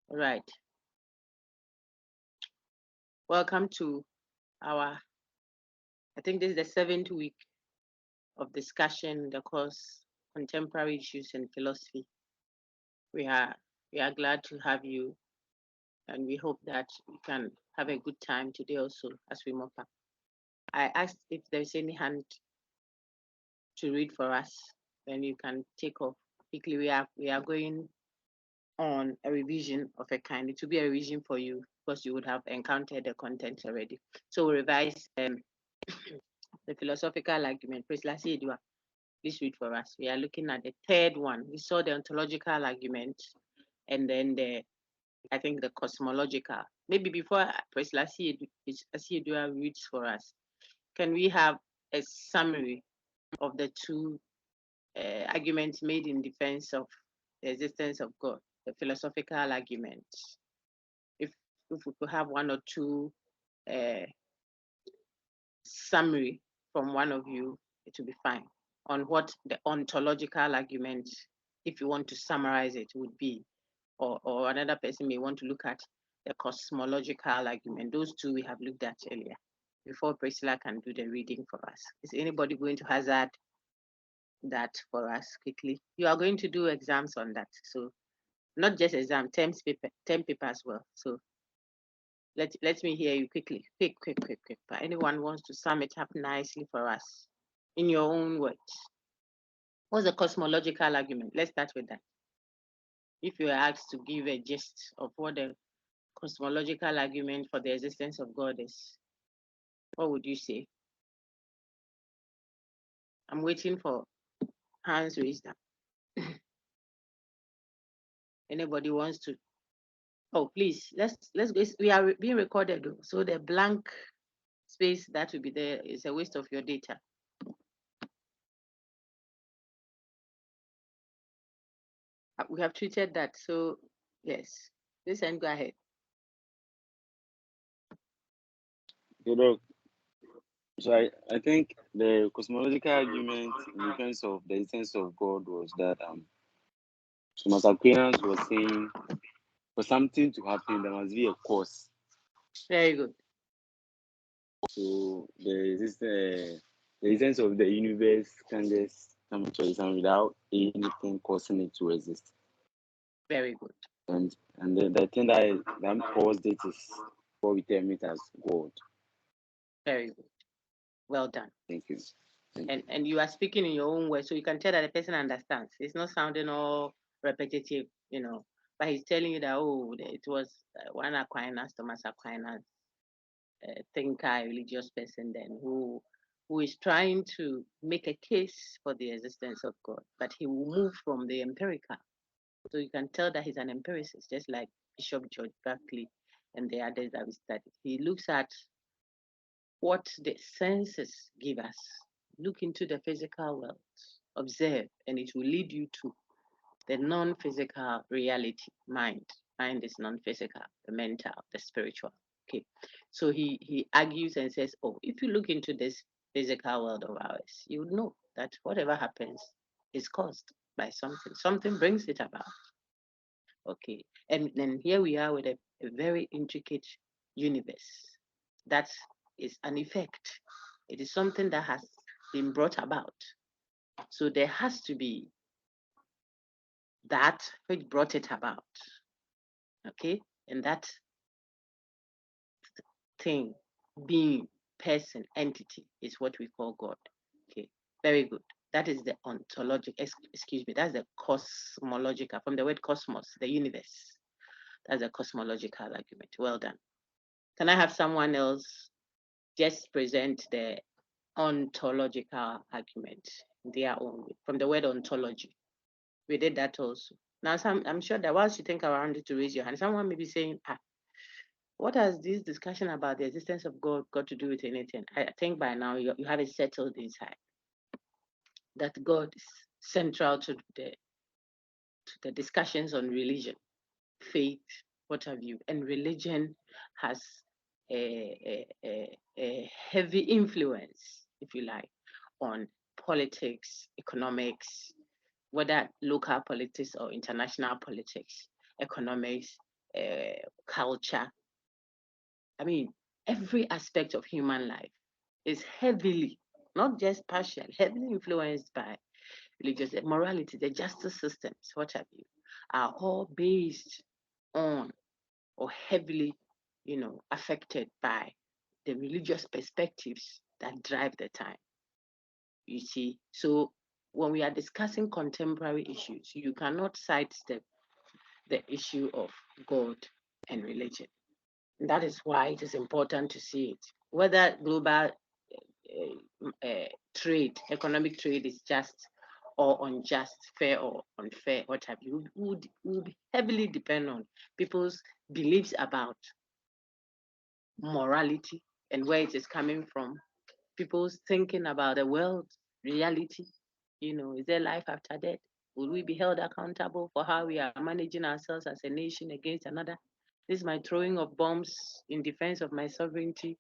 All right. Welcome to our, I think this is the 7th week of discussion in the course Contemporary Issues in Philosophy. We are glad to have you, and we hope that we can have a good time today also as we move up. I asked if there's any hand to read for us, then you can take off quickly. We are going on a revision of a kind. It will be a revision for you because you would have encountered the content already. So we'll revise the philosophical argument. Please read for us. We are looking at the third one. We saw the ontological argument and then I think the cosmological. Maybe before Asiedua reads for us, can we have a summary of the two arguments made in defense of the existence of God, the philosophical argument? If we could have one or two summary from one of you, it will be fine. On what the ontological argument, if you want to summarize it, would be, or another person may want to look at the cosmological argument. Those two we have looked at earlier before Priscilla can do the reading for us. Is anybody going to hazard that for us quickly? You are going to do exams on that, so not just exam, term paper as well. So let me hear you quickly, quick. But anyone wants to sum it up nicely for us in your own words? What's the cosmological argument? Let's start with that. If you are asked to give a gist of what the cosmological argument for the existence of God is, what would you say? I'm waiting for hands raised up. Anybody wants to? Oh, please, let's go. We are being recorded, so the blank space that will be there is a waste of your data. We have treated that, so yes. Listen, go ahead. So I think the cosmological argument in defense of the existence of God was that Thomas Aquinas was saying for something to happen there must be a cause. Very good. So the existence of the universe can just come to exist without anything causing it to exist. Very good. And the thing that caused it is what we term it as God. Very good. Well done. Thank you. And you are speaking in your own way, so you can tell that the person understands. It's not sounding all repetitive, but he's telling you that, it was one Aquinas, Thomas Aquinas, thinker, a religious person then, who is trying to make a case for the existence of God, but he will move from the empirical. So you can tell that he's an empiricist, just like Bishop George Berkeley and the others that we studied. He looks at what the senses give us. Look into the physical world, observe, and it will lead you to the non-physical reality, mind. Mind is non-physical, the mental, the spiritual. Okay, so he argues and says, if you look into this physical world of ours, you would know that whatever happens is caused by something. Something brings it about. Okay, and then here we are with a very intricate universe. That is an effect. It is something that has been brought about. So there has to be that which brought it about. Okay, and that thing, being, person, entity is what we call God. Okay, very good. That is the ontological, that's the cosmological, from the word cosmos, the universe. That's a cosmological argument. Well done. Can I have someone else just present the ontological argument in their own way, from the word ontology? We did that also. Now, I'm sure that whilst you think around it to raise your hand, someone may be saying, what has this discussion about the existence of God got to do with anything? I think by now you have it settled inside that God is central to the discussions on religion, faith, what have you, and religion has a heavy influence, if you like, on politics, economics, whether local politics or international politics, economics, culture. I mean, every aspect of human life is heavily, not just partial, heavily influenced by religious morality, the justice systems, what have you, are all based on or heavily, affected by the religious perspectives that drive the time. You see, so when we are discussing contemporary issues, you cannot sidestep the issue of God and religion. And that is why it is important to see it. Whether global trade, economic trade is just or unjust, fair or unfair, what have you, would heavily depend on people's beliefs about morality and where it is coming from, people's thinking about the world, reality. Is there life after death? Will we be held accountable for how we are managing ourselves as a nation against another? This is my throwing of bombs in defense of my sovereignty.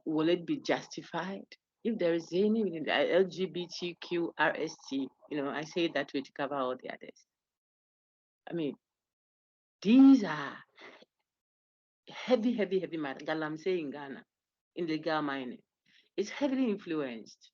Will it be justified? If there is any LGBTQRST, I say that way to cover all the others. I mean, these are heavy, heavy, heavy matter. Galamsey in Ghana, in legal mining, it's heavily influenced,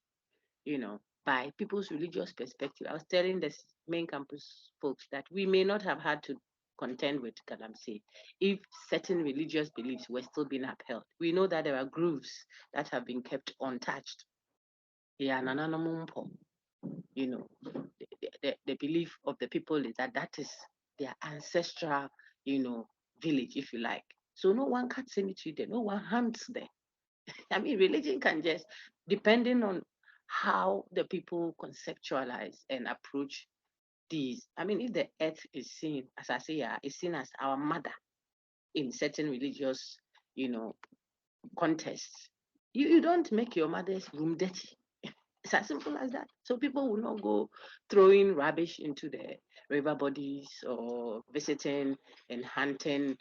by people's religious perspective. I was telling the main campus folks that we may not have had to contend with Galamsey if certain religious beliefs were still being upheld. We know that there are grooves that have been kept untouched. Yeah, the belief of the people is that is their ancestral, village, if you like. So no one cuts any tree there, no one hunts there. I mean, religion can just, depending on how the people conceptualize and approach these. I mean, if the earth is seen, as I say, is seen as our mother in certain religious, contexts, you don't make your mother's room dirty. It's as simple as that. So people will not go throwing rubbish into the river bodies or visiting and hunting,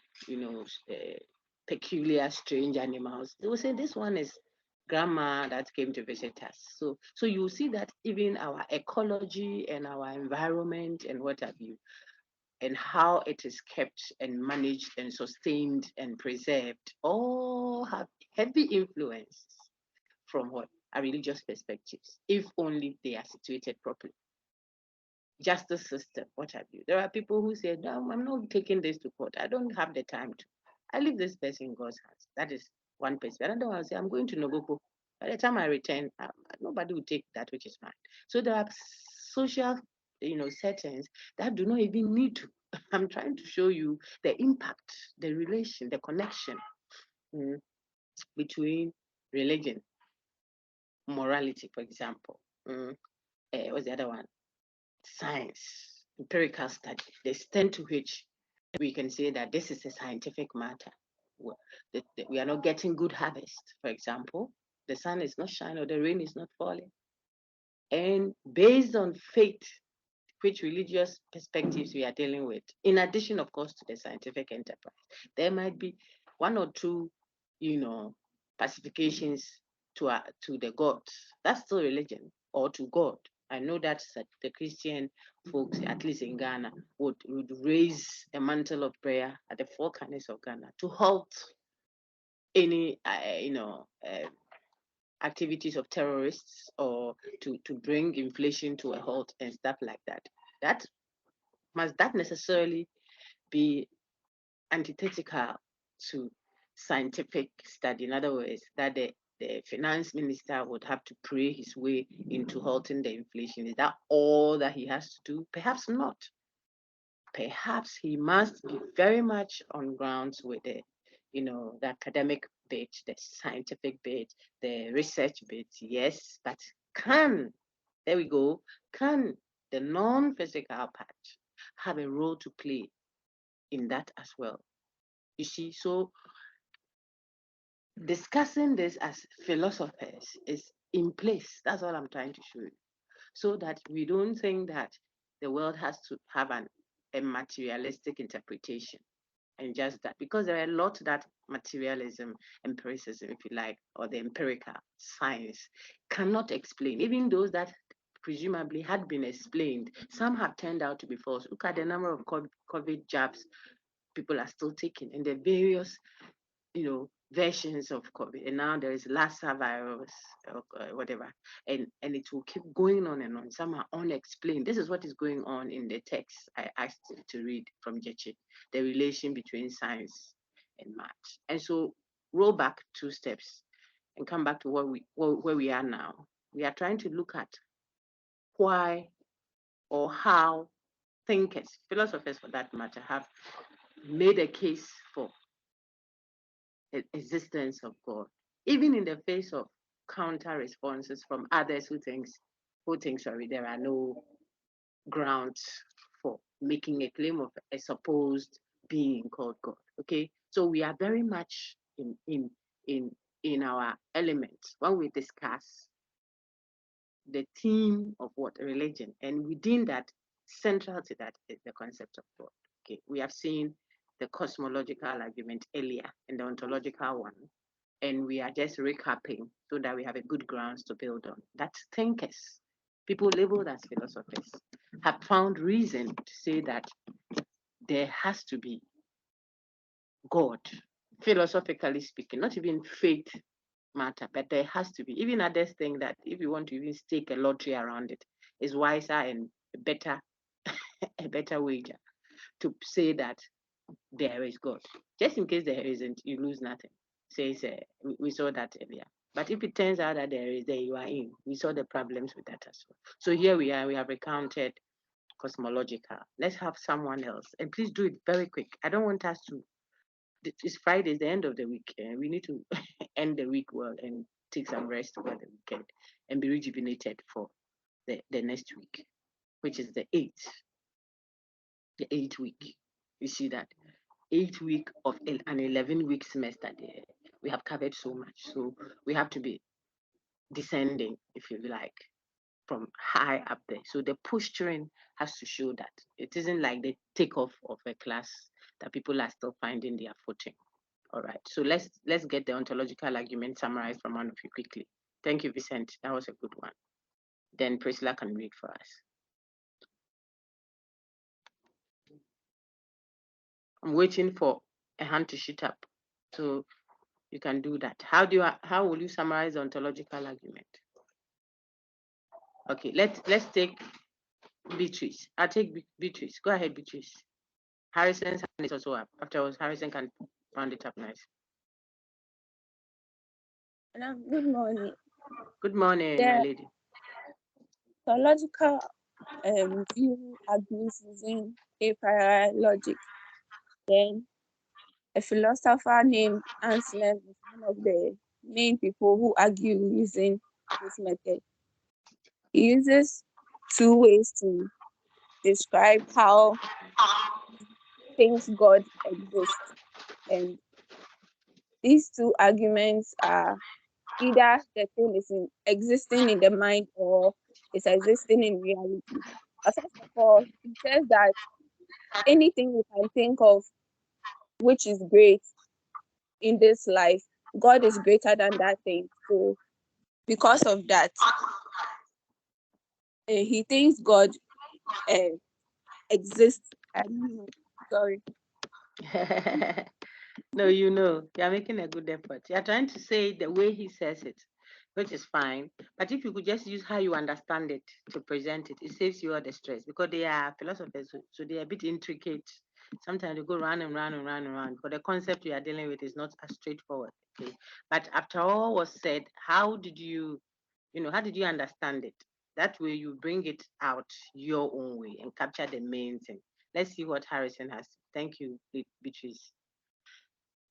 peculiar, strange animals. They will say this one is grandma that came to visit us. So you see that even our ecology and our environment and what have you, and how it is kept and managed and sustained and preserved, all have heavy influence from what? Our religious perspectives, if only they are situated properly. Justice system, what have you. There are people who say, no, I'm not taking this to court. I don't have the time to. I leave this person in God's hands. That is one person. Another one will say, I'm going to Nogoko. By the time I return, nobody will take that which is mine. So there are social, settings that do not even need to. I'm trying to show you the impact, the relation, the connection between religion, morality, for example. What's the other one? Science, empirical study, the extent to which we can say that this is a scientific matter. We are not getting good harvest, for example. The sun is not shining or the rain is not falling. And based on faith, which religious perspectives we are dealing with, in addition, of course, to the scientific enterprise, there might be one or two, pacifications to the gods. That's still religion, or to God. I know that the Christian folks, at least in Ghana, would raise a mantle of prayer at the four corners of Ghana to halt any, activities of terrorists or to bring inflation to a halt and stuff like that. Must that necessarily be antithetical to scientific study? In other words, that the finance minister would have to pray his way into halting the inflation. Is that all that he has to do? Perhaps not. Perhaps he must be very much on grounds with the academic bit, the scientific bit, the research bit, yes, but can the non-physical part have a role to play in that as well? You see, so discussing this as philosophers is in place. That's all I'm trying to show you. So that we don't think that the world has to have a materialistic interpretation and just that, because there are a lot that materialism, empiricism, if you like, or the empirical science cannot explain. Even those that presumably had been explained, some have turned out to be false. Look at the number of COVID jabs people are still taking, and the various, versions of COVID. And now there is Lassa virus, or whatever, and it will keep going on and on. Some are unexplained. This is what is going on in the text I asked you to read from Jeche, the relation between science and math. And so roll back 2 steps and come back to where we are now. We are trying to look at why or how thinkers, philosophers for that matter, have made a case for the existence of God, even in the face of counter responses from others who think, there are no grounds for making a claim of a supposed being called God. Okay, so we are very much in our element when we discuss the theme of what religion, and within that, central to that is the concept of God. Okay, we have seen the cosmological argument earlier and the ontological one, and we are just recapping so that we have a good grounds to build on. That thinkers, people labeled as philosophers, have found reason to say that there has to be God, philosophically speaking, not even faith matter, but there has to be. Even others think that if you want to even stake a lottery around it, is wiser and better, a better wager to say that there is God. Just in case there isn't, you lose nothing. Says we saw that earlier. But if it turns out that there is, there you are in. We saw the problems with that as well. So here we are. We have recounted cosmological. Let's have someone else, and please do it very quick. I don't want us to. It's Friday, it's the end of the week, and we need to end the week well and take some rest over the weekend and be rejuvenated for the next week, which is the 8th week. You see that 8th week of an 11-week semester there. We have covered so much, so we have to be descending, if you like, from high up there. So the posturing has to show that it isn't like the takeoff of a class that people are still finding their footing. All right, so let's get the ontological argument summarized from one of you quickly. Thank you, Vicente. That was a good one. Then Priscilla can read for us. I'm waiting for a hand to shoot up, so you can do that. How will you summarize the ontological argument? Okay, let's take Beatrice. I'll take Beatrice. Go ahead, Beatrice. Harrison's hand is also up. Afterwards, Harrison can round it up nice. Good morning. Good morning, my lady. Ontological view argues using a priori logic. Then a philosopher named Anselm is one of the main people who argue using this method. He uses 2 ways to describe how things God exists. And these 2 arguments are either the thing is existing in the mind or is existing in reality. First of all, he says that anything you can think of which is great in this life, God is greater than that thing. So because of that, he thinks God exists. Sorry. No, you're making a good effort. You're trying to say it the way he says it, which is fine. But if you could just use how you understand it to present it, it saves you all the stress, because they are philosophers, so they're a bit intricate. Sometimes they go round and round and round and round, but the concept we are dealing with is not as straightforward. Okay. But after all was said, how did you understand it? That way you bring it out your own way and capture the main thing. Let's see what Harrison has. Thank you, Beatrice.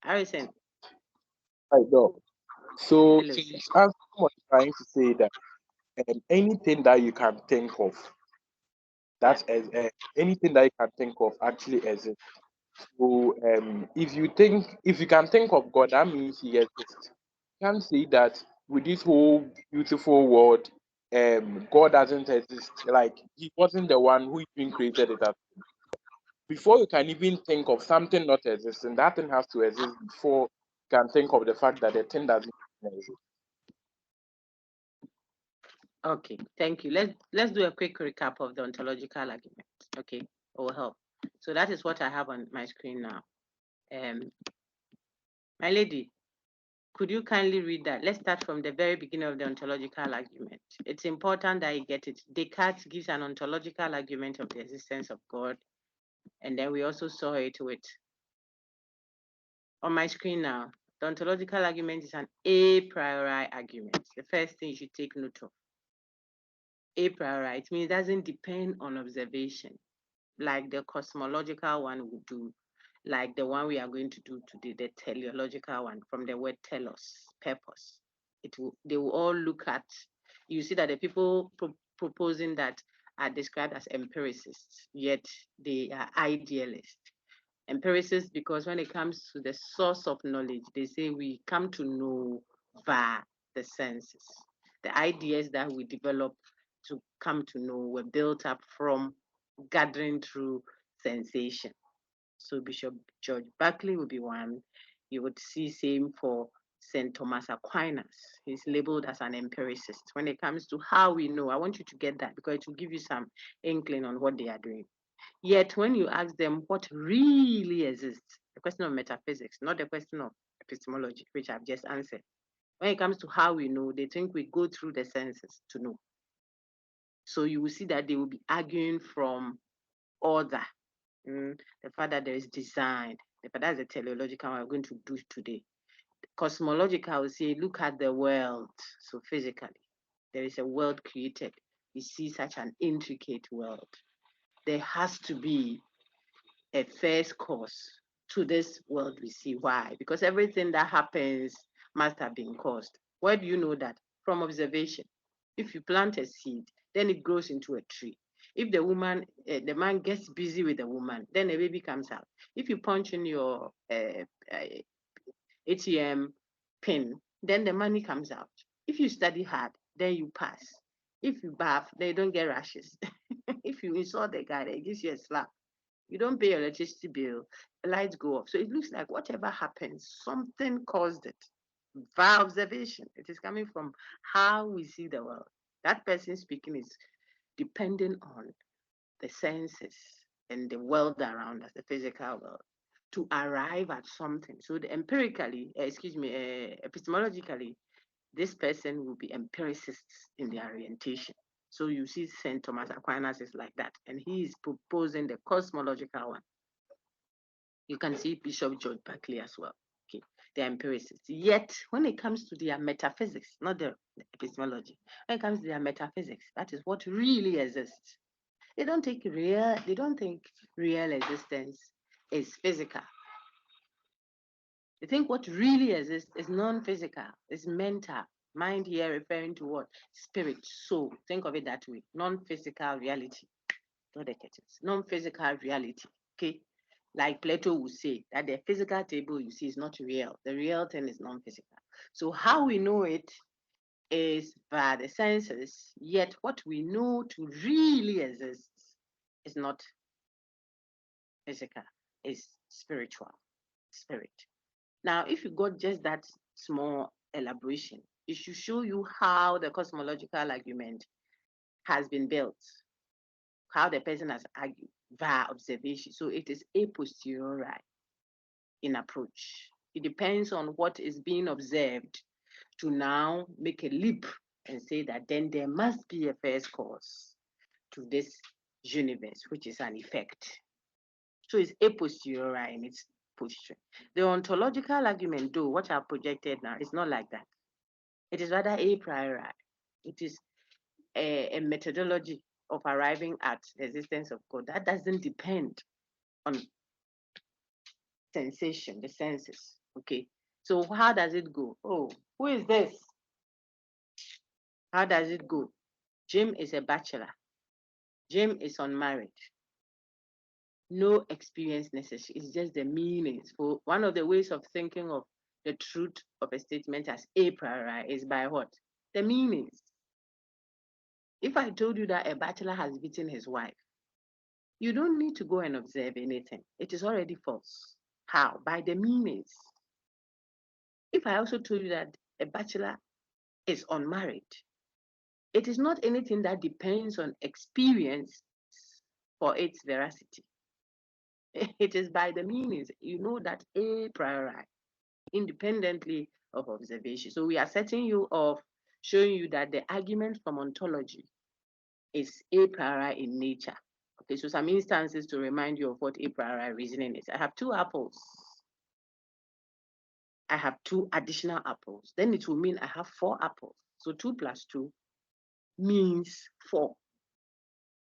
Harrison. I know. So Hello. I'm trying to say that anything that you can think of, anything that you can think of actually exists. So if you can think of God, that means He exists. You can't say that with this whole beautiful world, God doesn't exist. Like He wasn't the one who even created it. Before you can even think of something not existing, that thing has to exist before you can think of the fact that the thing doesn't exist. Okay, thank you. Let's do a quick recap of the ontological argument. Okay, it will help. So that is what I have on my screen now. My lady, could you kindly read that? Let's start from the very beginning of the ontological argument. It's important that you get it. Descartes gives an ontological argument of the existence of God. And then we also saw it with, on my screen now, the ontological argument is an a priori argument. The first thing you should take note of. A priori, it means it doesn't depend on observation, like the cosmological one would do, like the one we are going to do today, the teleological one, from the word telos, purpose. They will all look at, you see that the people proposing that are described as empiricists, yet they are idealists. Empiricists, because when it comes to the source of knowledge, they say we come to know via the senses. The ideas that we develop to come to know were built up from gathering through sensation. So Bishop George Berkeley would be one. You would see same for St. Thomas Aquinas. He's labeled as an empiricist. When it comes to how we know, I want you to get that because it will give you some inkling on what they are doing. Yet when you ask them what really exists, the question of metaphysics, not the question of epistemology, which I've just answered. When it comes to how we know, they think we go through the senses to know. So you will see that they will be arguing from order. The fact that there is design, the fact that's the teleological one we're going to do today. The cosmological will say, look at the world. So physically, there is a world created. You see such an intricate world. There has to be a first cause to this world we see. Why? Because everything that happens must have been caused. Where do you know that? From observation. If you plant a seed, then it grows into a tree. If the man gets busy with the woman, then a baby comes out. If you punch in your ATM pin, then the money comes out. If you study hard, then you pass. If you bath, then you don't get rashes. If you insult the guy, then he gives you a slap. You don't pay your electricity bill, the lights go off. So it looks like whatever happens, something caused it. Via observation, it is coming from how we see the world. That person speaking is depending on the senses and the world around us, the physical world, to arrive at something. So the epistemologically, this person will be empiricists in their orientation. So you see St. Thomas Aquinas is like that, and he is proposing the cosmological one. You can see Bishop George Berkeley as well. Okay, they're empiricists. Yet, when it comes to their metaphysics, not the epistemology, when it comes to their metaphysics, that is what really exists. They don't think real existence is physical. They think what really exists is non-physical, is mental. Mind here referring to what? Spirit, soul. Think of it that way. Non-physical reality. Non-physical reality. Okay. Like Plato would say that the physical table you see is not real. The real thing is non-physical. So how we know it is via the senses, yet what we know to really exist is not physical, it's spiritual, spirit. Now, if you got just that small elaboration, it should show you how the cosmological argument has been built, how the person has argued via observation. So it is a posteriori in approach. It depends on what is being observed to now make a leap and say that then there must be a first cause to this universe, which is an effect. So it's a posteriori in its position. The ontological argument, though, what I've projected now, is not like that. It is rather a priori. It is a methodology of arriving at the existence of God. That doesn't depend on sensation, the senses. Okay. So how does it go? Oh, who is this? How does it go? Jim is a bachelor. Jim is unmarried. No experience necessary. It's just the meanings. For one of the ways of thinking of the truth of a statement as a priori is by what? The meanings. If I told you that a bachelor has beaten his wife, you don't need to go and observe anything. It is already false. How? By the meanings. If I also told you that a bachelor is unmarried, it is not anything that depends on experience for its veracity. It is by the meanings. You know that a priori, independently of observation. So we are setting you off, showing you that the argument from ontology is a priori in nature. Okay, so some instances to remind you of what a priori reasoning is. I have 2 apples. I have 2 additional apples. Then it will mean I have 4 apples. So 2 plus 2 means 4.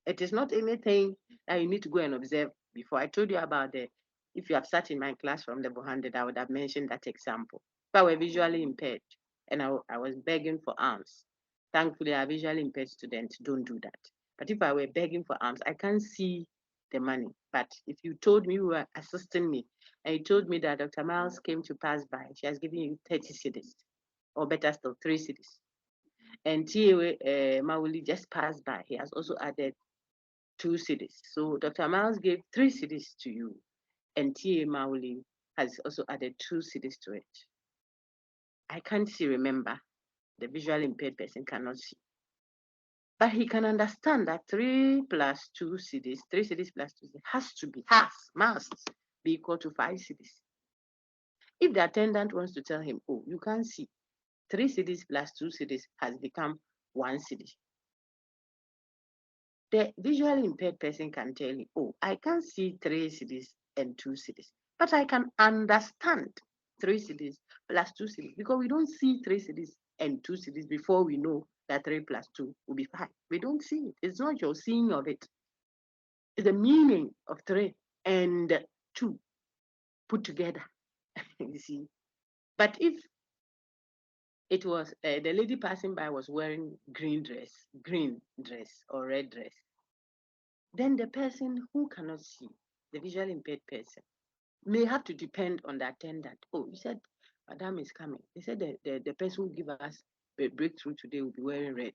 It is not anything that you need to go and observe before. I told you about if you have sat in my class from level 100, I would have mentioned that example. If I were visually impaired and I was begging for alms, thankfully our visually impaired students don't do that. But if I were begging for alms, I can't see the money. But if you told me you were assisting me and you told me that Dr. Miles came to pass by, she has given you 30 cedis, or better still, 3 cedis. And T.A. Mawuli just passed by. He has also added 2 cedis. So Dr. Miles gave 3 cedis to you, and T.A. Mawuli has also added 2 cedis to it. I can't see, remember, the visually impaired person cannot see. But he can understand that 3 plus 2 cedis, 3 cedis plus 2 cedis must be equal to 5 cedis. If the attendant wants to tell him, oh, you can't see, 3 cedis plus 2 cedis has become 1 cedi. The visually impaired person can tell you, oh, I can't see 3 cedis and 2 cedis, but I can understand 3 cedis plus 2 cedis, because we don't see 3 cedis and 2 cedis before we know that 3 plus 2 will be 5. We don't see it. It's not your seeing of it. It's the meaning of 3 and 2 put together. You see. But if it was the lady passing by was wearing green dress or red dress, then the person who cannot see, the visually impaired person, may have to depend on the attendant. Oh, you said Madam is coming. They said the person who give us a breakthrough today will be wearing red.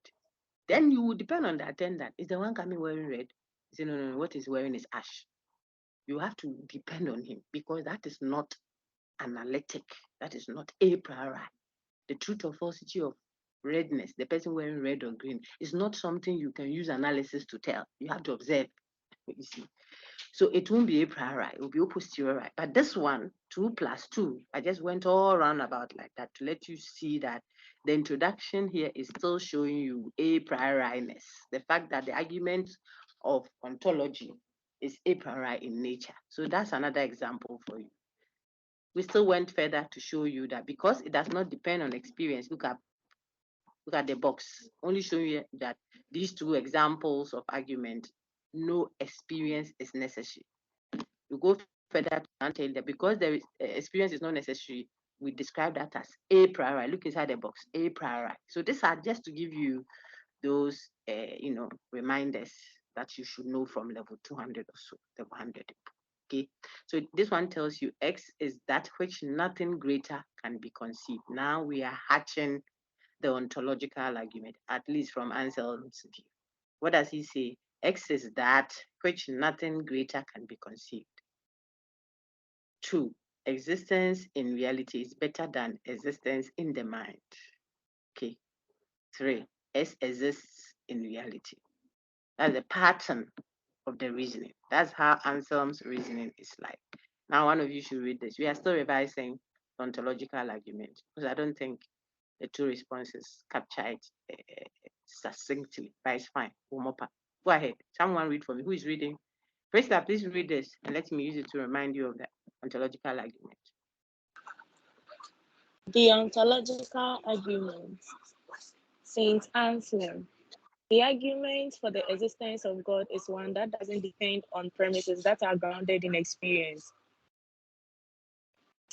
Then you will depend on the attendant. Is the one coming wearing red? You say, no, what he's wearing is ash. You have to depend on him, because that is not analytic. That is not a priori. The truth or falsity of redness, the person wearing red or green, is not something you can use analysis to tell. You have to observe. You see. So it won't be a priori, it will be a posteriori. But this one, 2 plus 2, I just went all around about like that to let you see that the introduction here is still showing you a prioriness. The fact that the argument of ontology is a priori in nature. So that's another example for you. We still went further to show you that because it does not depend on experience, look at the box, only showing you that these 2 examples of argument, no experience is necessary. You go further and tell that because there is experience is not necessary, we describe that as a priori. Look inside the box, a priori. So these are just to give you those, reminders that you should know from level 200 or so, level 100. Okay, so this one tells you X is that which nothing greater can be conceived. Now we are hatching the ontological argument, at least from Anselm's view. What does he say? X is that which nothing greater can be conceived. 2, existence in reality is better than existence in the mind. Okay. 3, S exists in reality. That's the pattern of the reasoning. That's how Anselm's reasoning is like. Now, one of you should read this. We are still revising the ontological argument because I don't think the 2 responses capture it succinctly, but it's fine. Go ahead. Someone read for me. Who is reading? Krista, please read this and let me use it to remind you of the ontological argument. The ontological argument. Saint Anselm. The argument for the existence of God is one that doesn't depend on premises that are grounded in experience.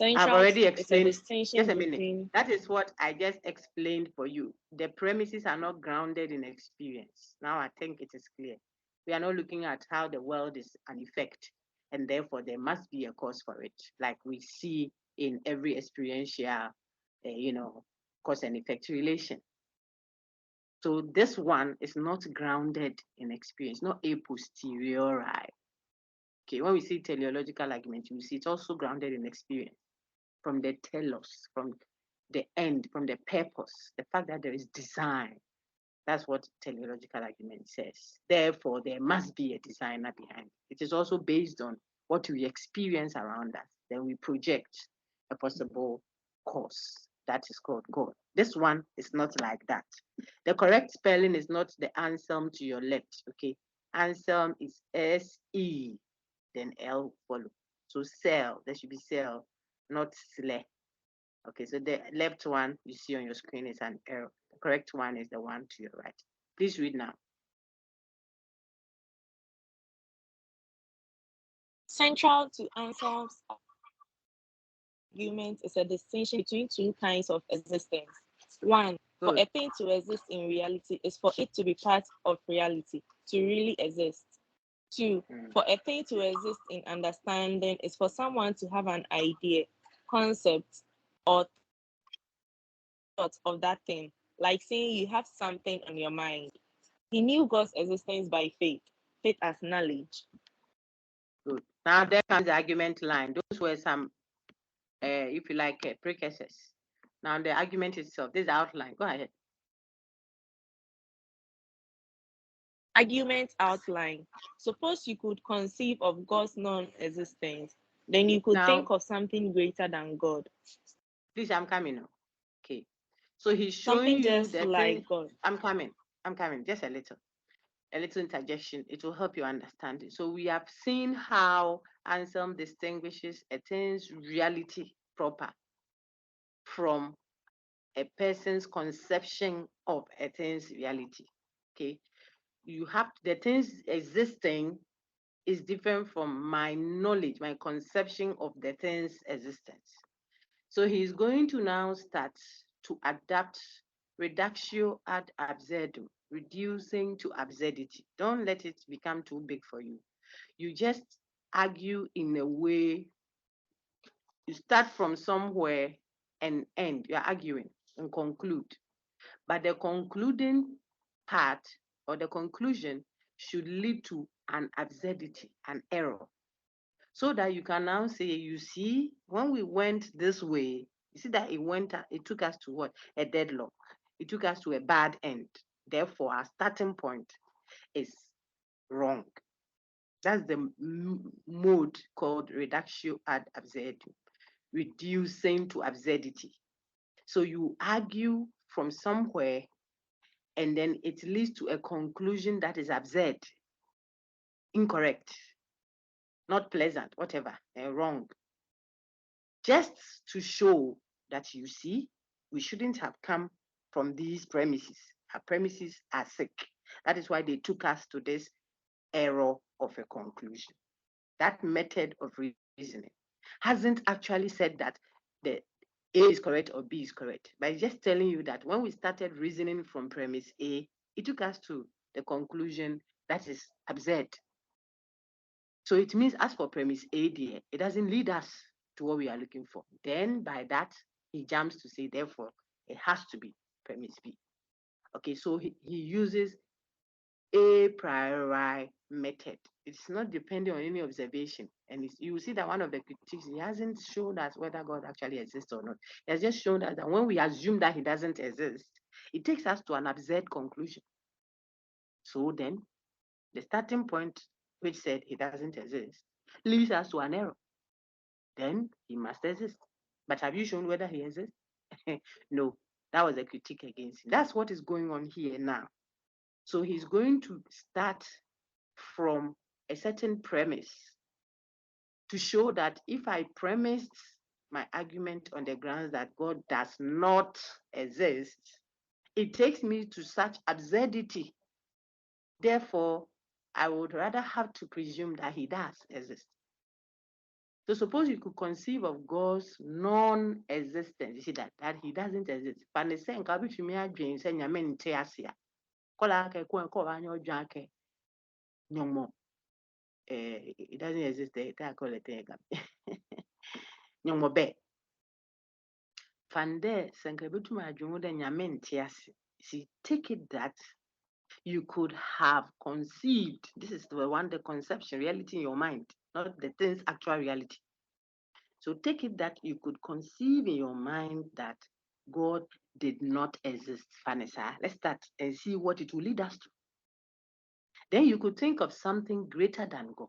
I've already explained. Just a minute. That is what I just explained for you. The premises are not grounded in experience. Now I think it is clear. We are not looking at how the world is an effect, and therefore there must be a cause for it, like we see in every experiential, cause and effect relation. So this one is not grounded in experience, not a posteriori. Okay, when we see teleological argument, you see it's also grounded in experience. From the telos, from the end, from the purpose, the fact that there is design. That's what teleological argument says. Therefore, there must be a designer behind it. It is also based on what we experience around us. Then we project a possible cause. That is called God. This one is not like that. The correct spelling is not the Anselm to your left, okay? Anselm is S-E, then L follow. So cell, there should be cell, not sle. Okay, so the left one you see on your screen is an error. The correct one is the one to your right. Please read now. Central to Anselm's argument is a distinction between two kinds of existence. One, for a thing to exist in reality is for it to be part of reality, to really exist. Two, for a thing to exist in understanding is for someone to have an idea, concept, or thought of that thing, like saying you have something on your mind. He knew God's existence by faith, faith as knowledge. Good. Now there comes the argument line. Those were some, if you like, precursors. Now the argument itself, this outline. Go ahead. Argument outline. Suppose you could conceive of God's non-existence, then you could think of something greater than God. Please, I'm coming now. Okay. So he's showing something you just the like thing. God. I'm coming. Just a little interjection. It will help you understand it. So we have seen how Anselm distinguishes a thing's reality proper from a person's conception of a thing's reality. Okay. You have the things existing is different from my knowledge, my conception of the thing's existence. So he's going to now start to adapt reductio ad absurdum, reducing to absurdity. Don't let it become too big for you. You just argue in a way, you start from somewhere and end. You're arguing and conclude. But the concluding part or the conclusion should lead to an absurdity, an error. So that you can now say, you see, when we went this way, you see that it took us to what? A deadlock. It took us to a bad end. Therefore, our starting point is wrong. That's the mode called reductio ad absurdum, reducing to absurdity. So you argue from somewhere and then it leads to a conclusion that is absurd, incorrect, not pleasant, whatever, wrong. Just to show that, you see, we shouldn't have come from these premises. Our premises are sick. That is why they took us to this error of a conclusion. That method of reasoning hasn't actually said that the A is correct or B is correct, but it's just telling you that when we started reasoning from premise A, it took us to the conclusion that is absurd. So it means, as for premise A, dear, it doesn't lead us to what we are looking for. Then by that, he jumps to say, therefore, it has to be premise B. Okay, so he uses a priori method. It's not depending on any observation. And you will see that one of the critiques, he hasn't shown us whether God actually exists or not. He has just shown us that when we assume that he doesn't exist, it takes us to an absurd conclusion. So then, the starting point, which said he doesn't exist, leads us to an error. Then he must exist. But have you shown whether he exists? No, that was a critique against him. That's what is going on here now. So he's going to start from a certain premise to show that if I premised my argument on the grounds that God does not exist, it takes me to such absurdity. Therefore, I would rather have to presume that he does exist. So suppose you could conceive of God's non-existence. You see that he doesn't exist. It doesn't exist. I call it Nyomobe. Fande senkebetum adwumu de nyame nte ase. See, take it that you could have conceived. This is the conception, reality in your mind, not the thing's actual reality. So take it that you could conceive in your mind that God did not exist, Vanessa. Let's start and see what it will lead us to. Then you could think of something greater than God.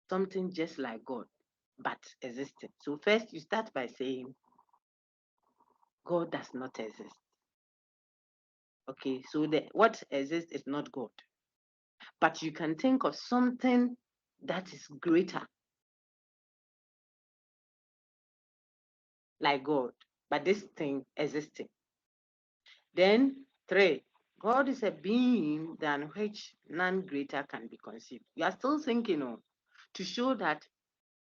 something just like God, but existing. So first you start by saying God does not exist. Okay, so what exists is not God. But you can think of something that is greater, like God, but this thing existing. Then 3, God is a being than which none greater can be conceived. You are still thinking to show that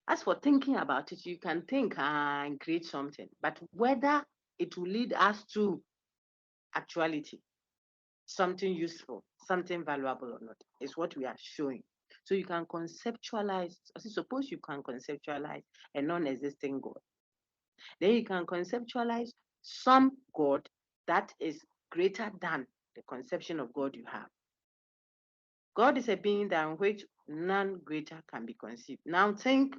as for thinking about it, you can think and create something, but whether it will lead us to actuality, something useful, something valuable or not, is what we are showing. So you can conceptualize, suppose you can conceptualize a non-existing God. Then you can conceptualize some God that is greater than the conception of God you have. God is a being than which none greater can be conceived. Now think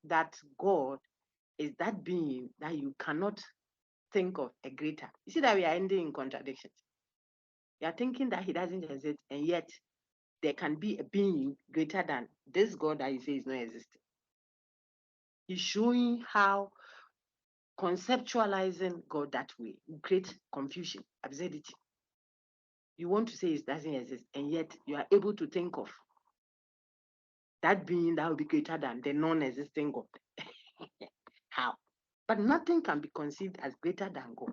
that God is that being that you cannot think of a greater. You see that we are ending in contradictions. You are thinking that he doesn't exist, and yet there can be a being greater than this God that you say is not existing. He's showing how conceptualizing God that way creates confusion, absurdity. You want to say it doesn't exist, and yet you are able to think of that being that will be greater than the non-existing God. How? But nothing can be conceived as greater than God.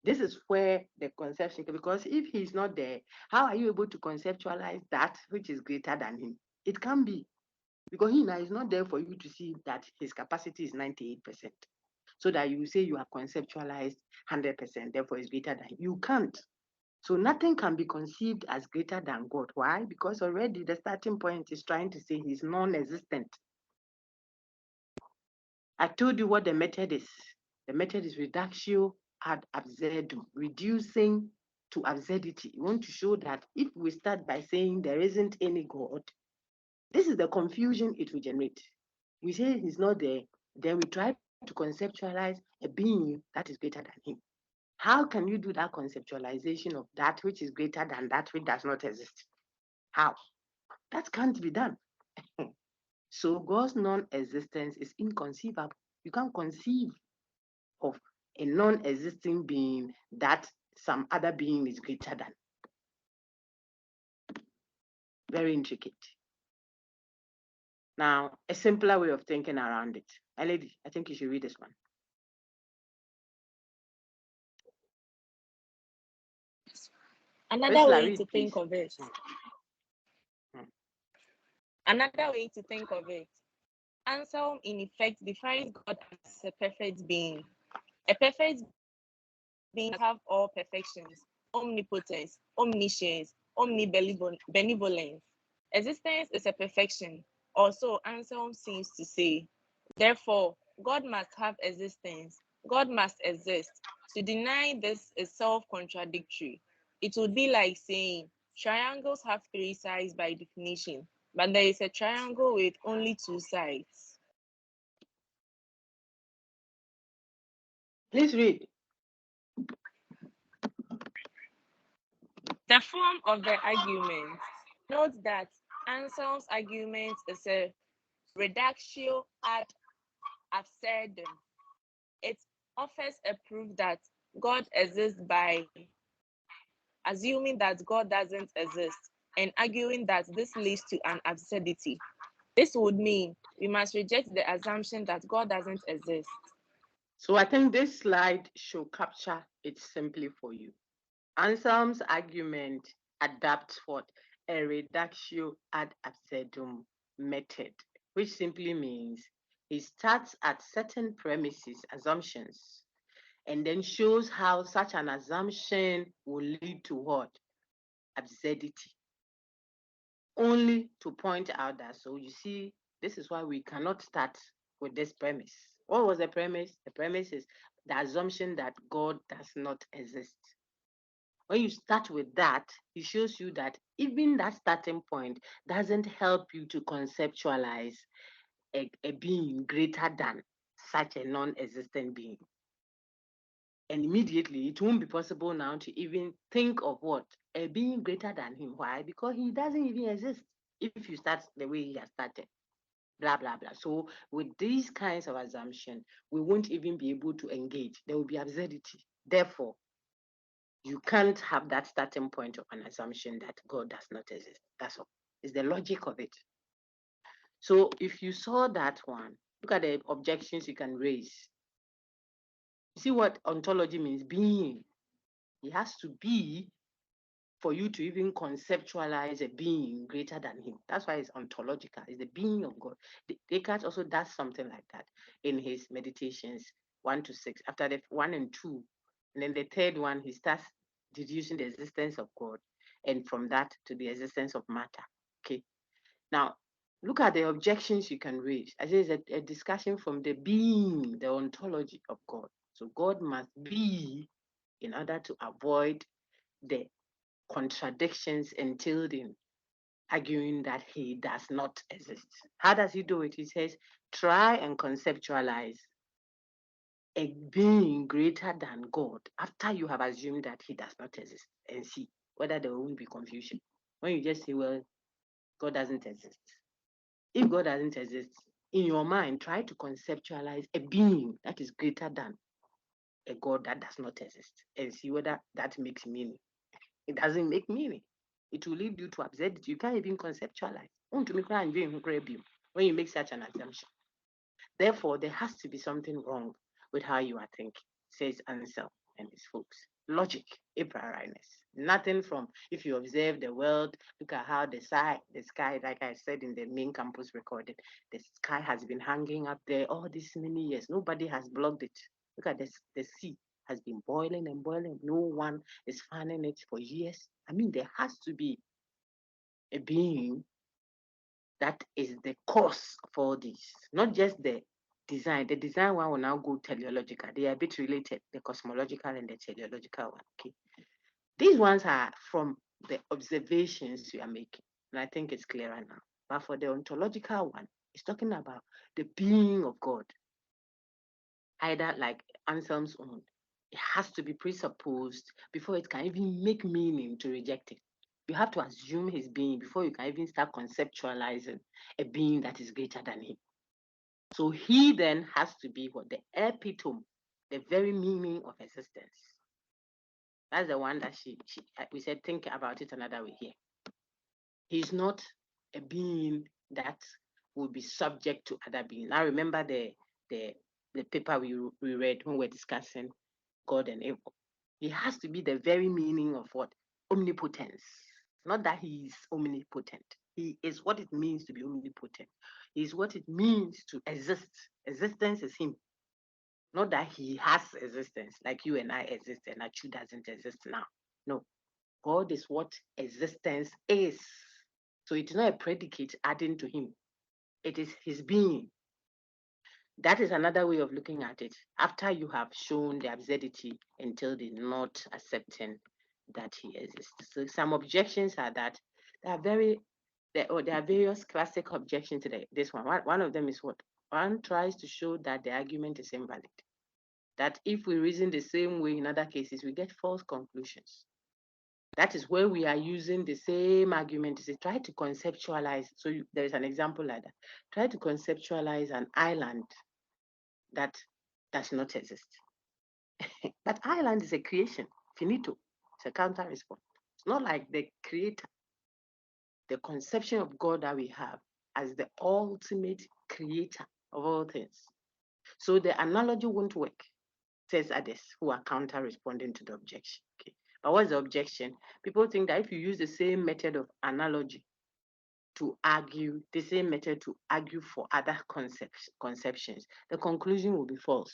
This is where the conception, because if he's not there, how are you able to conceptualize that which is greater than him? It can't be, because he now is not there for you to see that his capacity is 98%. So that you say you have conceptualized 100%, therefore it's greater than him. You can't. So nothing can be conceived as greater than God. Why? Because already the starting point is trying to say he's non-existent. I told you what the method is. The method is reductio ad absurdum, reducing to absurdity. You want to show that if we start by saying there isn't any God, this is the confusion it will generate. We say he's not there, then we try to conceptualize a being that is greater than him. How can you do that conceptualization of that which is greater than that which does not exist? How? That can't be done. So God's non-existence is inconceivable. You can't conceive of a non-existing being that some other being is greater than. Very intricate. Now, a simpler way of thinking around it. Lady, I think you should read this one. Another way to think of it. Another way to think of it. Anselm, in effect, defines God as a perfect being. A perfect being have all perfections, omnipotence, omniscience, omnibenevolence. Existence is a perfection, or so Anselm seems to say. Therefore, God must have existence. God must exist. To deny this is self-contradictory. It would be like saying triangles have 3 sides by definition, but there is a triangle with only 2 sides. Please read. The form of the argument. Note that Anselm's argument is a reductio ad absurdum. It offers a proof that God exists by assuming that God doesn't exist and arguing that this leads to an absurdity. This would mean we must reject the assumption that God doesn't exist. So I think this slide should capture it simply for you. Anselm's argument adapts what? A reductio ad absurdum method, which simply means he starts at certain premises, assumptions, and then shows how such an assumption will lead to what? Absurdity. Only to point out that, so you see, this is why we cannot start with this premise. What was the premise? The premise is the assumption that God does not exist. When you start with that, it shows you that even that starting point doesn't help you to conceptualize a being greater than such a non-existent being. And immediately, it won't be possible now to even think of what? A being greater than him. Why? Because he doesn't even exist. if you start the way he has started, blah, blah, blah. So with these kinds of assumption, we won't even be able to engage. There will be absurdity. Therefore, you can't have that starting point of an assumption that God does not exist. That's all. It's the logic of it. So if you saw that one, look at the objections you can raise. You see what ontology means? Being. It has to be for you to even conceptualize a being greater than him. That's why it's ontological. It's the being of God. Descartes also does something like that in his meditations 1 to 6. After the 1 and 2, and then the third one, he starts deducing the existence of God, and from that to the existence of matter. Okay. Now, look at the objections you can raise. I say it's a discussion from the being, the ontology of God. So God must be in order to avoid the contradictions entailed in arguing that he does not exist. How does he do it? He says, try and conceptualize a being greater than God after you have assumed that he does not exist, and see whether there won't be confusion. When you just say, well, God doesn't exist. If God doesn't exist, in your mind, try to conceptualize a being that is greater than a God that does not exist, and see whether that makes meaning. It doesn't make meaning. It will lead you to absurdity. You can't even conceptualize. When you make such an assumption. Therefore, there has to be something wrong with how you are thinking, says Ansel and his folks. Logic, a priorness. Nothing from, if you observe the world, look at how the sky, like I said in the main campus recording, the sky has been hanging up there all these many years. Nobody has blocked it. Look at this, the sea has been boiling and boiling. No one is fanning it for years. I mean, there has to be a being that is the cause of all this, not just the design. The design one will now go teleological. They are a bit related, the cosmological and the teleological one. Okay. These ones are from the observations you are making. And I think it's clearer now. But for the ontological one, it's talking about the being of God. Either like Anselm's own, it has to be presupposed before it can even make meaning to reject it. You have to assume his being before you can even start conceptualizing a being that is greater than him. So he then has to be what? The epitome, the very meaning of existence. That's the one that we said, think about it another way here. He's not a being that will be subject to other beings. Now remember the paper we read when we're discussing God and evil. He has to be the very meaning of what? Omnipotence. Not that he is omnipotent. He is what it means to be omnipotent. He is what it means to exist. Existence is him. Not that he has existence, like you and I exist and Achu doesn't exist now. No. God is what existence is. So it is not a predicate adding to him. It is his being. That is another way of looking at it. After you have shown the absurdity until the not accepting that he exists. So some objections are that there are various classic objections to this one. One of them is what? One tries to show that the argument is invalid. That if we reason the same way in other cases, we get false conclusions. That is where we are using the same argument to say, try to conceptualize. So there is an example like that. Try to conceptualize an island that does not exist. But island is a creation, finito. It's a counter response. It's not like the creator, the conception of God that we have as the ultimate creator of all things. So the analogy won't work, says others who are counter responding to the objection. Okay. But what's the objection? People think that if you use the same method of analogy to argue, the same method to argue for other conceptions, the conclusion will be false.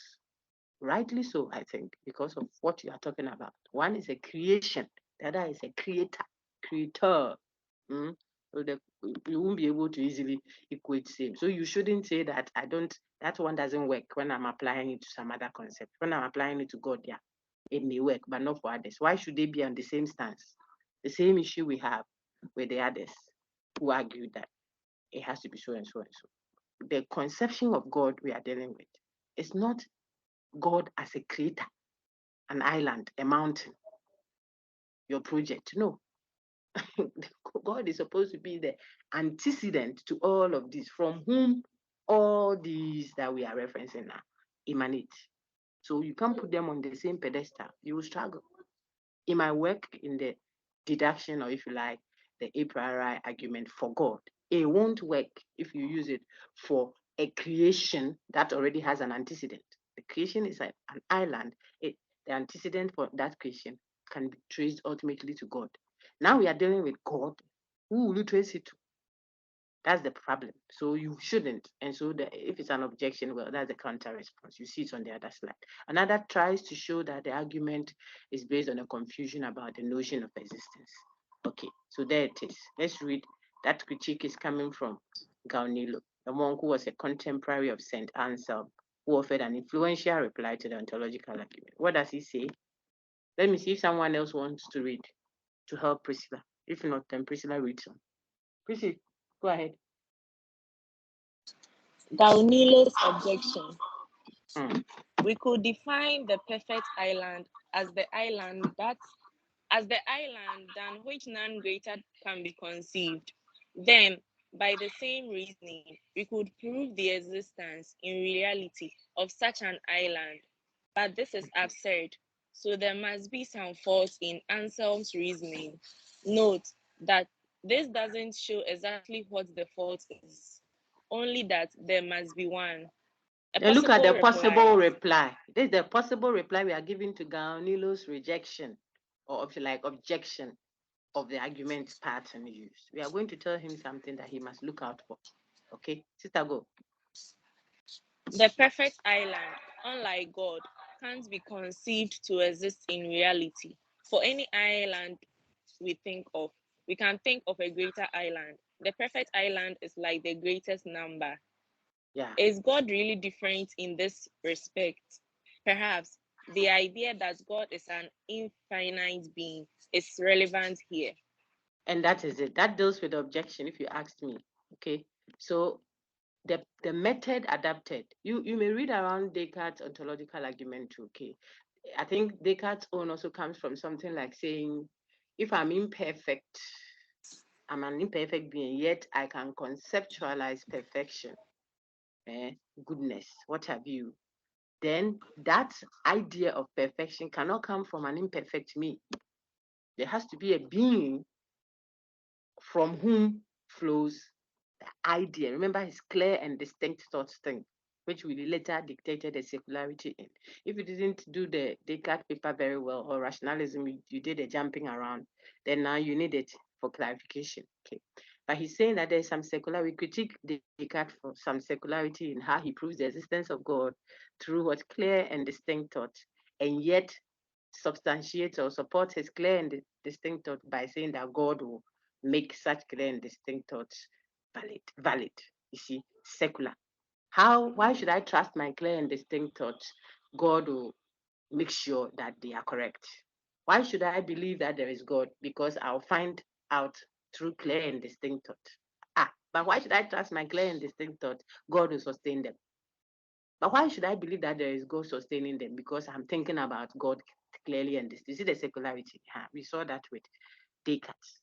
Rightly so, I think, because of what you are talking about. One is a creation, the other is a creator. So you won't be able to easily equate same. So you shouldn't say that that one doesn't work when I'm applying it to some other concept. When I'm applying it to God, yeah, it may work, but not for others. Why should they be on the same stance? The same issue we have with the others who argue that it has to be so and so and so. The conception of God we are dealing with is not God as a creator, an island, a mountain, your project. No. God is supposed to be the antecedent to all of this, from whom all these that we are referencing now emanate. So you can't put them on the same pedestal. You will struggle. It might work in the deduction, or if you like, the a priori argument for God. It won't work if you use it for a creation that already has an antecedent. The creation is an island. The antecedent for that creation can be traced ultimately to God. Now we are dealing with God. Who will you trace it to? That's the problem. So you shouldn't. And so if it's an objection, well, that's the counter response. You see it on the other slide. Another tries to show that the argument is based on a confusion about the notion of existence. Okay, so there it is. Let's read. That critique is coming from Gaunilo, the monk who was a contemporary of St. Anselm, who offered an influential reply to the ontological argument. What does he say? Let me see if someone else wants to read to help Priscilla. If not, then Priscilla reads on. Priscilla, go ahead. Gaunilo's objection. We could define the perfect island as the island than which none greater can be conceived. Then, by the same reasoning, we could prove the existence in reality of such an island. But this is absurd, so there must be some fault in Anselm's reasoning. Note that this doesn't show exactly what the fault is, only that there must be one. And look at the possible reply. This is the possible reply we are giving to Gaunilo's rejection, or if you like, objection of the argument pattern used. We are going to tell him something that he must look out for. Okay, sister, go. The perfect island, unlike God, can't be conceived to exist in reality. For any island we think of, we can think of a greater island. The perfect island is like the greatest number. Yeah. Is God really different in this respect? Perhaps the idea that God is an infinite being is relevant here. And that is it. That deals with the objection, if you asked me. Okay. So the method adapted, you may read around Descartes' ontological argument too. Okay. I think Descartes' own also comes from something like saying, if I'm imperfect, I'm an imperfect being, yet I can conceptualize perfection, goodness, what have you. Then that idea of perfection cannot come from an imperfect me. There has to be a being from whom flows the idea. Remember his clear and distinct thoughts thing, which we later dictated a secularity in. If you didn't do the Descartes paper very well, or rationalism, you did a jumping around, then now you need it for clarification. Okay. But he's saying that there's some secular, we critique Descartes for some secularity in how he proves the existence of God through what clear and distinct thought, and yet substantiates or supports his clear and distinct thought by saying that God will make such clear and distinct thoughts valid. You see, secular. Why should I trust my clear and distinct thoughts? God will make sure that they are correct. Why should I believe that there is God? Because I'll find out through clear and distinct thought. But why should I trust my clear and distinct thought? God will sustain them. But why should I believe that there is God sustaining them? Because I'm thinking about God clearly and distinct. You see the secularity? We saw that with Descartes.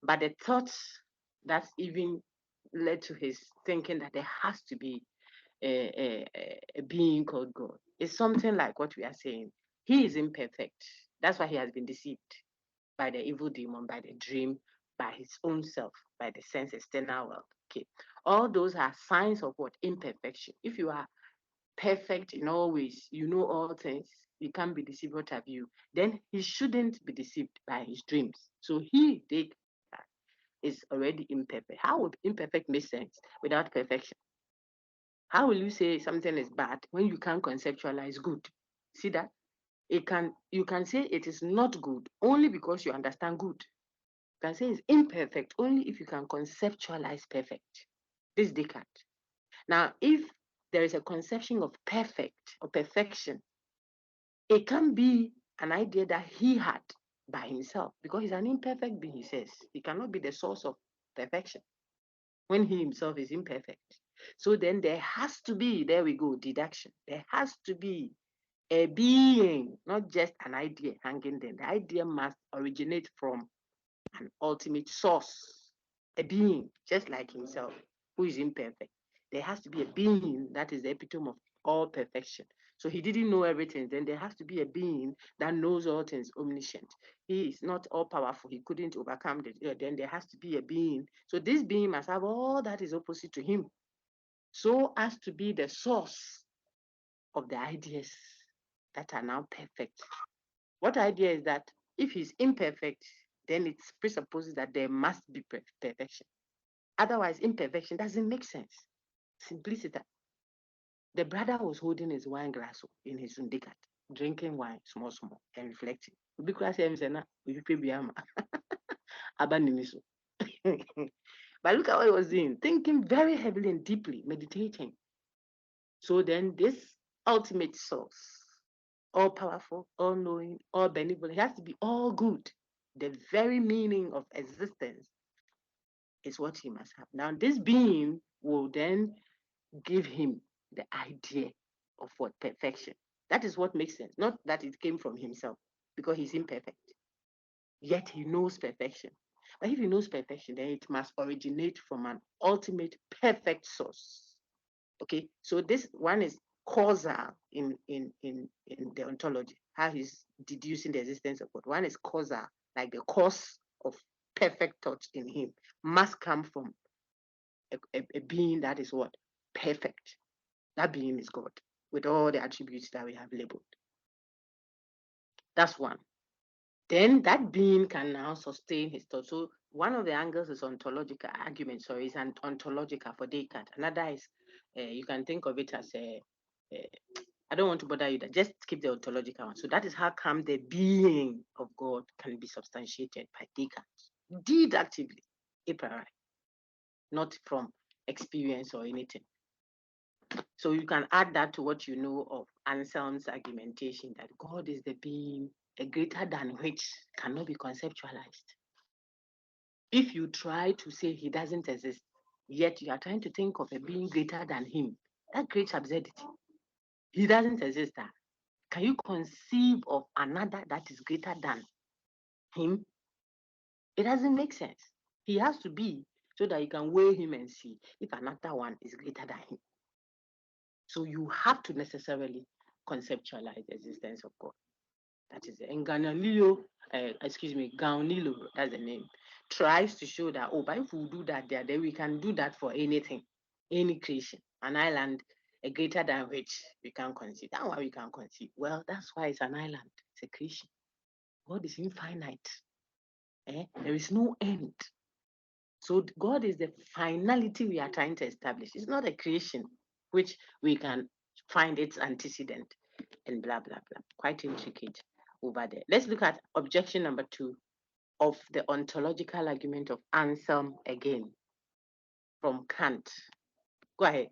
But the thoughts that even led to his thinking that there has to be a being called God is something like what we are saying. He is imperfect. That's why he has been deceived by the evil demon, by the dream, by his own self, by the sense external world. Okay. All those are signs of what? Imperfection. If you are perfect in all ways, you know all things, you can't be deceived, what have you, then he shouldn't be deceived by his dreams. So Descartes is already imperfect. How would imperfect make sense without perfection? How will you say something is bad when you can't conceptualize good? See that? You can say it is not good only because you understand good. You can say it's imperfect only if you can conceptualize perfect. This is Descartes. Now, if there is a conception of perfect or perfection, it can be an idea that he had by himself because he's an imperfect being, he says. He cannot be the source of perfection when he himself is imperfect. So then there has to be, there we go, deduction. There has to be a being, not just an idea hanging there. The idea must originate from an ultimate source, a being just like himself, who is imperfect. There has to be a being that is the epitome of all perfection. So he didn't know everything. Then there has to be a being that knows all things, omniscient. He is not all powerful. He couldn't overcome it. Then there has to be a being. So this being must have all that is opposite to him, so as to be the source of the ideas that are now perfect. What idea is that if he's imperfect, then it presupposes that there must be perfection. Otherwise, imperfection doesn't make sense. Simplicity. The brother was holding his wine glass in his undicat, drinking wine small, small, and reflecting. Because but look at what he was doing, thinking very heavily and deeply, meditating. So then this ultimate source, all powerful, all knowing, all benevolent, it has to be all good. The very meaning of existence is what he must have. Now, this being will then give him the idea of what perfection. That is what makes sense, not that it came from himself, because he's imperfect. Yet he knows perfection. But if he knows perfection, then it must originate from an ultimate perfect source. Okay, so this one is causal in the ontology, how he's deducing the existence of God. One is causal, like the cause of perfect thought in him must come from a being that is what? Perfect. That being is God, with all the attributes that we have labeled. That's one. Then that being can now sustain his thought. So one of the angles is ontological argument. So it's an ontological for Descartes. Another is, you can think of it as I don't want to bother you, that just keep the ontological one. So that is how come the being of God can be substantiated by Descartes, deductively, a priori, not from experience or anything. So you can add that to what you know of Anselm's argumentation that God is the being, a greater than which cannot be conceptualized. If you try to say he doesn't exist, yet you are trying to think of a being greater than him, that creates absurdity. He doesn't exist. Can you conceive of another that is greater than him? It doesn't make sense. He has to be, so that you can weigh him and see if another one is greater than him. So you have to necessarily conceptualize the existence of God. That is it. And Gaunilo, that's the name, tries to show that, but if we do that there, then we can do that for anything, any creation, an island, a greater than which we can conceive. That's why we can conceive. Well, that's why it's an island. It's a creation. God is infinite. There is no end. So God is the finality we are trying to establish. It's not a creation which we can find its antecedent and blah, blah, blah. Quite intricate over there. Let's look at objection number 2 of the ontological argument of Anselm again from Kant. Go ahead.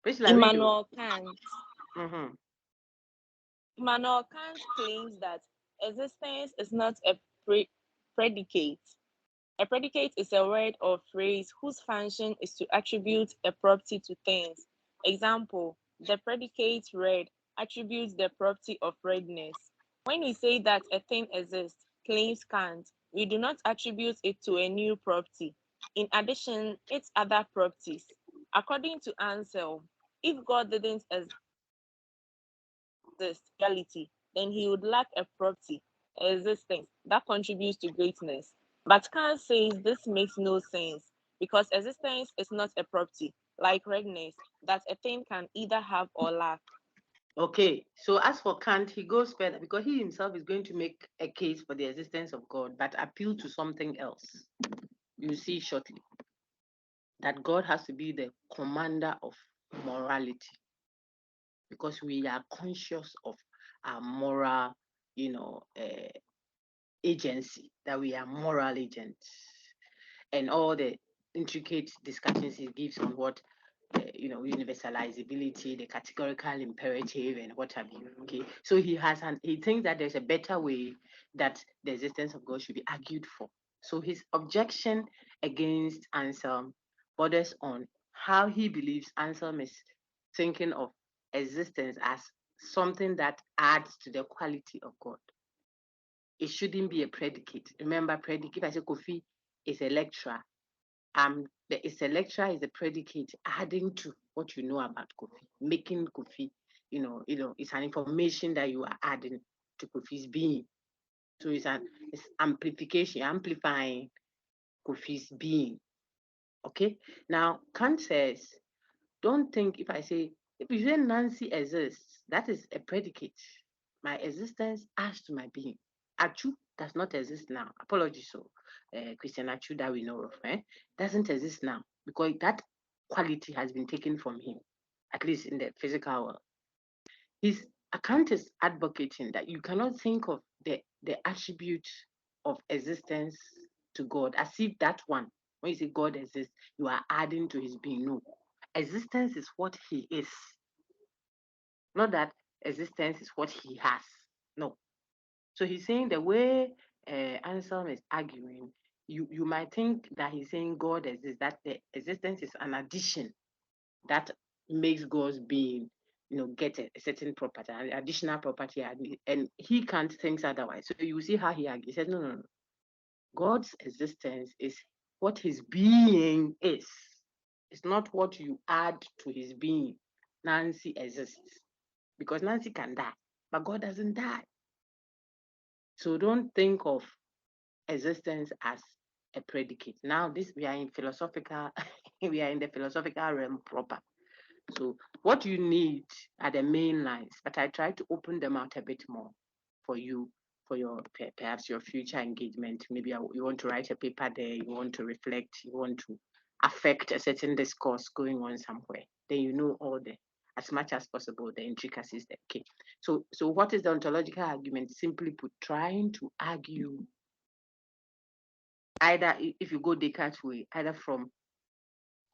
Immanuel Kant. Mm-hmm. Immanuel Kant claims that existence is not a predicate. A predicate is a word or phrase whose function is to attribute a property to things. Example, the predicate red attributes the property of redness. When we say that a thing exists, claims Kant, we do not attribute it to a new property. In addition, its other properties. According to Anselm, if God didn't exist reality, then he would lack a property, existence, that contributes to greatness. But Kant says this makes no sense because existence is not a property, like redness, that a thing can either have or lack. Okay, so as for Kant, he goes further because he himself is going to make a case for the existence of God, but appeal to something else. You see shortly that God has to be the commander of morality because we are conscious of our moral, agency, that we are moral agents, and all the intricate discussions he gives on what universalizability, the categorical imperative, and what have you. Okay, so he thinks that there's a better way that the existence of God should be argued for. So his objection against Anselm borders on how he believes Anselm is thinking of existence as something that adds to the quality of God. It shouldn't be a predicate. Remember, predicate, if I say Kofi is a lecturer, a lecturer is a predicate adding to what you know about Kofi, making Kofi, it's an information that you are adding to Kofi's being. So it's amplification, amplifying Kofi's being. Okay. Now, Kant says, don't think if you say Nancy exists, that is a predicate. My existence adds to my being. Achu does not exist now. Apologies, so Christian Achu that we know of, doesn't exist now because that quality has been taken from him, at least in the physical world. His account is advocating that you cannot think of the attribute of existence to God as if that one, when you say God exists, you are adding to his being. No. Existence is what he is. Not that existence is what he has. No. So he's saying the way Anselm is arguing, you might think that he's saying God exists, that the existence is an addition that makes God's being, get a certain property, an additional property, and he can't think otherwise. So you see how he argues. He says, no. God's existence is what his being is. It's not what you add to his being. Nancy exists because Nancy can die, but God doesn't die. So don't think of existence as a predicate. Now, we are in philosophical, we are in the philosophical realm proper. So what you need are the main lines, but I try to open them out a bit more for you, for perhaps your future engagement. Maybe you want to write a paper there, you want to reflect, you want to affect a certain discourse going on somewhere. Then you know all as much as possible, the intricacies there. Okay. So what is the ontological argument? Simply put, trying to argue either, if you go Descartes' way, either from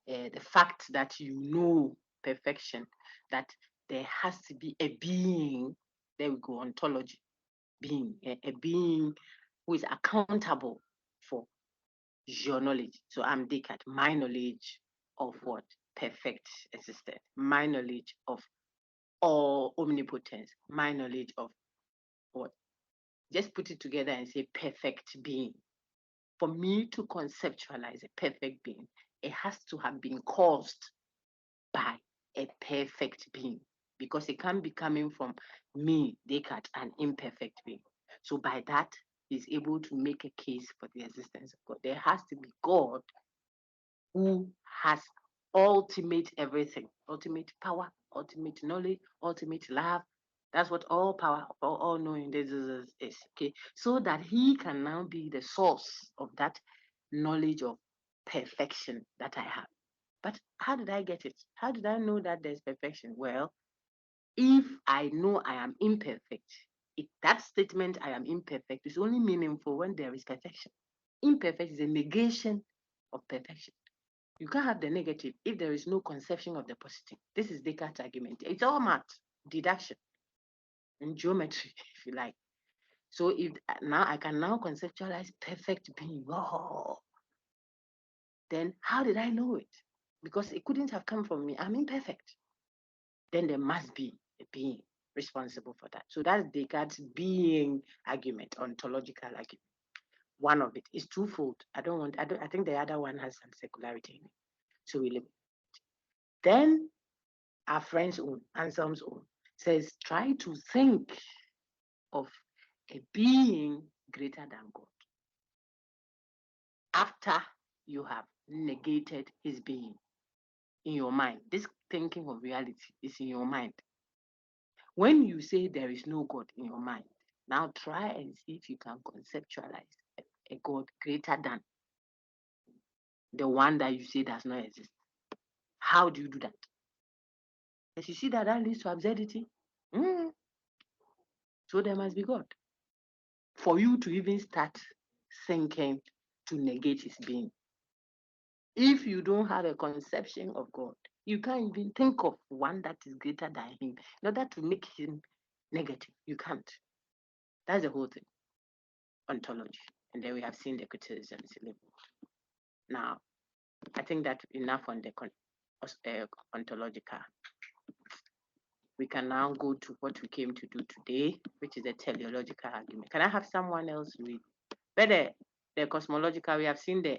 the fact that you know perfection, that there has to be a being, there we go, ontology, being, a being who is accountable for your knowledge. So I'm Descartes, my knowledge of what? Perfect existence, my knowledge of all omnipotence, my knowledge of what? Just put it together and say perfect being. For me to conceptualize a perfect being, it has to have been caused by a perfect being, because it can't be coming from me, Descartes, an imperfect being. So by that, he's able to make a case for the existence of God. There has to be God who has ultimate everything, ultimate power, ultimate knowledge, ultimate love. That's what all power, all knowing this is. Okay, so that he can now be the source of that knowledge of perfection that I have. But how did I get it? How did I know that there's perfection? Well, if I know I am imperfect, that statement I am imperfect is only meaningful when there is perfection. Imperfect is a negation of perfection. You can't have the negative if there is no conception of the positive. This is Descartes' argument. It's all math, deduction, and geometry, if you like. So if now I can now conceptualize perfect being, then how did I know it? Because it couldn't have come from me. I'm imperfect. Then there must be a being responsible for that. So that's Descartes' being argument, ontological argument. One of it is twofold. I think the other one has some secularity in it. So we leave it. Then our friend's own, Anselm's own, says try to think of a being greater than God after you have negated his being in your mind. This thinking of reality is in your mind. When you say there is no God in your mind, now try and see if you can conceptualize a God greater than the one that you say does not exist. How do you do that? As you see that leads to absurdity. So there must be God for you to even start thinking to negate his being. If you don't have a conception of God, you can't even think of one that is greater than him in order to make him negative. You can't. That's the whole thing. Ontology. And then we have seen the criticisms. Now, I think that's enough on the ontological. we can now go to what we came to do today, which is the teleological argument. Can I have someone else read? But the cosmological, we have seen the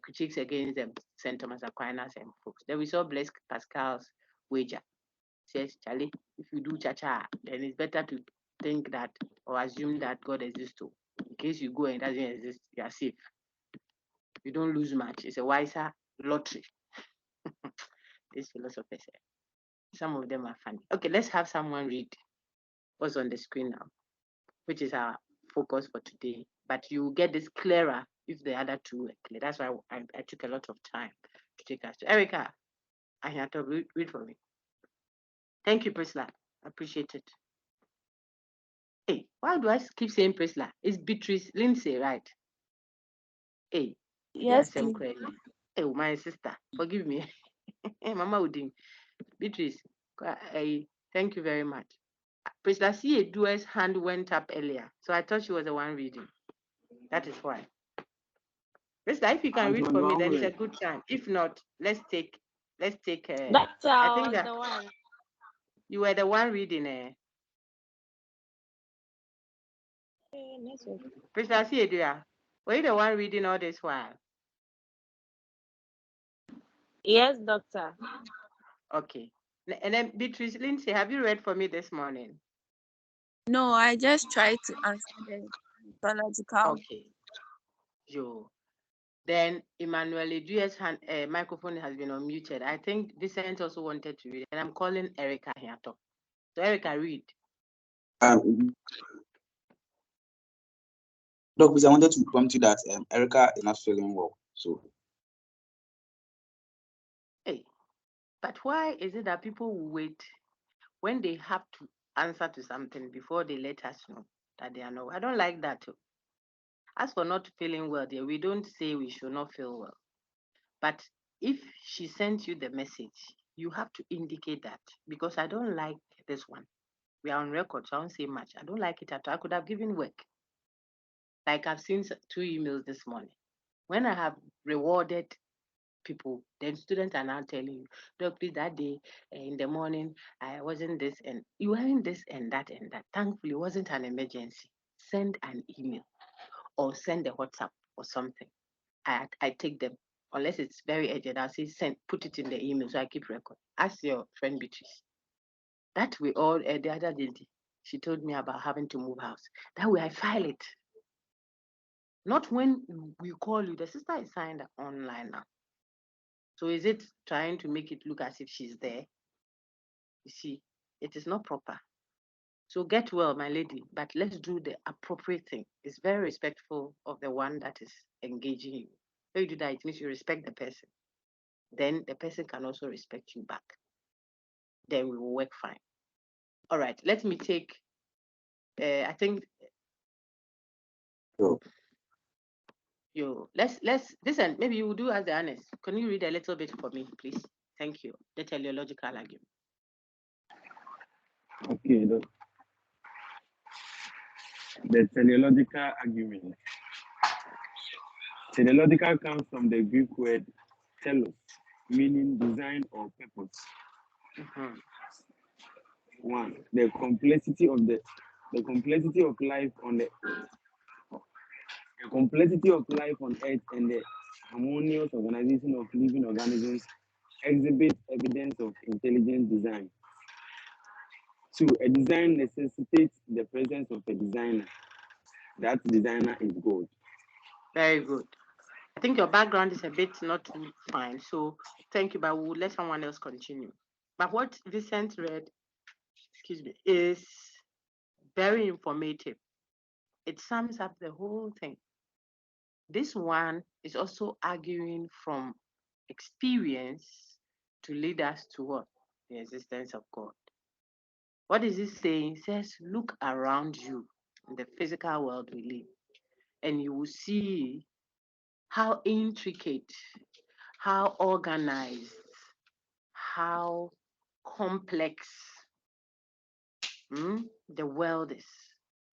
critiques against the St. Thomas Aquinas and folks. Then we saw Blaise Pascal's wager. Says, Charlie, if you do cha-cha, then it's better to think that or assume that God exists too. In case you go and it doesn't exist, you are safe. You don't lose much. It's a wiser lottery. These philosophers, some of them are funny. Okay, let's have someone read what's on the screen now, which is our focus for today. But you get this clearer if the other two were clear. That's why I took a lot of time to take us to Erica. I have to read for me. Thank you, Priscilla. Appreciate it. Hey, why do I keep saying Priscilla? It's Beatrice Lindsay, right? Hey, Yes, please. Hey, my sister, forgive me. Hey, Mama Udin. Beatrice, thank you very much. Priscilla C. Edu's hand went up earlier, so I thought she was the one reading. That is why. Priscilla, if you can read for me, then it's a good time. If not, let's take. That's I think that the one. you were the one reading. Priscilla C. Edu, were you the one reading all this while? Yes, doctor. Okay. And then Beatrice Lindsay, have you read for me this morning? No, I just tried to answer the ontological. Okay. Then Emmanuel Edu's microphone has been unmuted. I think Vincent also wanted to read, and I'm calling Erica here. So Erica, read. Doc, I wanted to prompt you that Erica is not feeling well. So. Hey, but why is it that people will wait when they have to answer to something before they let us know that they are not? I don't like that too. As for not feeling well, dear, we don't say we should not feel well. But if she sent you the message, you have to indicate that, because I don't like this one. We are on record, so I won't say much. I don't like it at all. I could have given work. Like I've seen 2 emails this morning. When I have rewarded people, then students are now telling you, Doc, please, that day in the morning, I wasn't this and you weren't this and that and that. Thankfully, it wasn't an emergency. Send an email or send a WhatsApp or something. I take them. Unless it's very urgent, I'll say send, put it in the email so I keep record. Ask your friend Beatrice. That way, all the other day, she told me about having to move house. That way, I file it. Not when we call you. The sister is signed online now. So is it trying to make it look as if she's there? You see, it is not proper. So get well, my lady, but let's do the appropriate thing. It's very respectful of the one that is engaging you. When you do that, it means you respect the person. Then the person can also respect you back. Then we will work fine. All right, let me take, I think, let's listen, maybe you will do as the honest. Can you read a little bit for me, please? Thank you. The teleological argument. Okay, the teleological argument. Teleological comes from the Greek word telos, meaning design or purpose. Mm-hmm. 1. The complexity of life on Earth and the harmonious organization of living organisms exhibit evidence of intelligent design. 2. A design necessitates the presence of a designer. That designer is God. Very good. I think your background is a bit not too fine, so thank you, but we'll let someone else continue. But what Vincent read, is very informative. It sums up the whole thing. This one is also arguing from experience to lead us to what? The existence of God. What is it saying? It says, look around you in the physical world we live, and you will see how intricate, how organized, how complex the world is.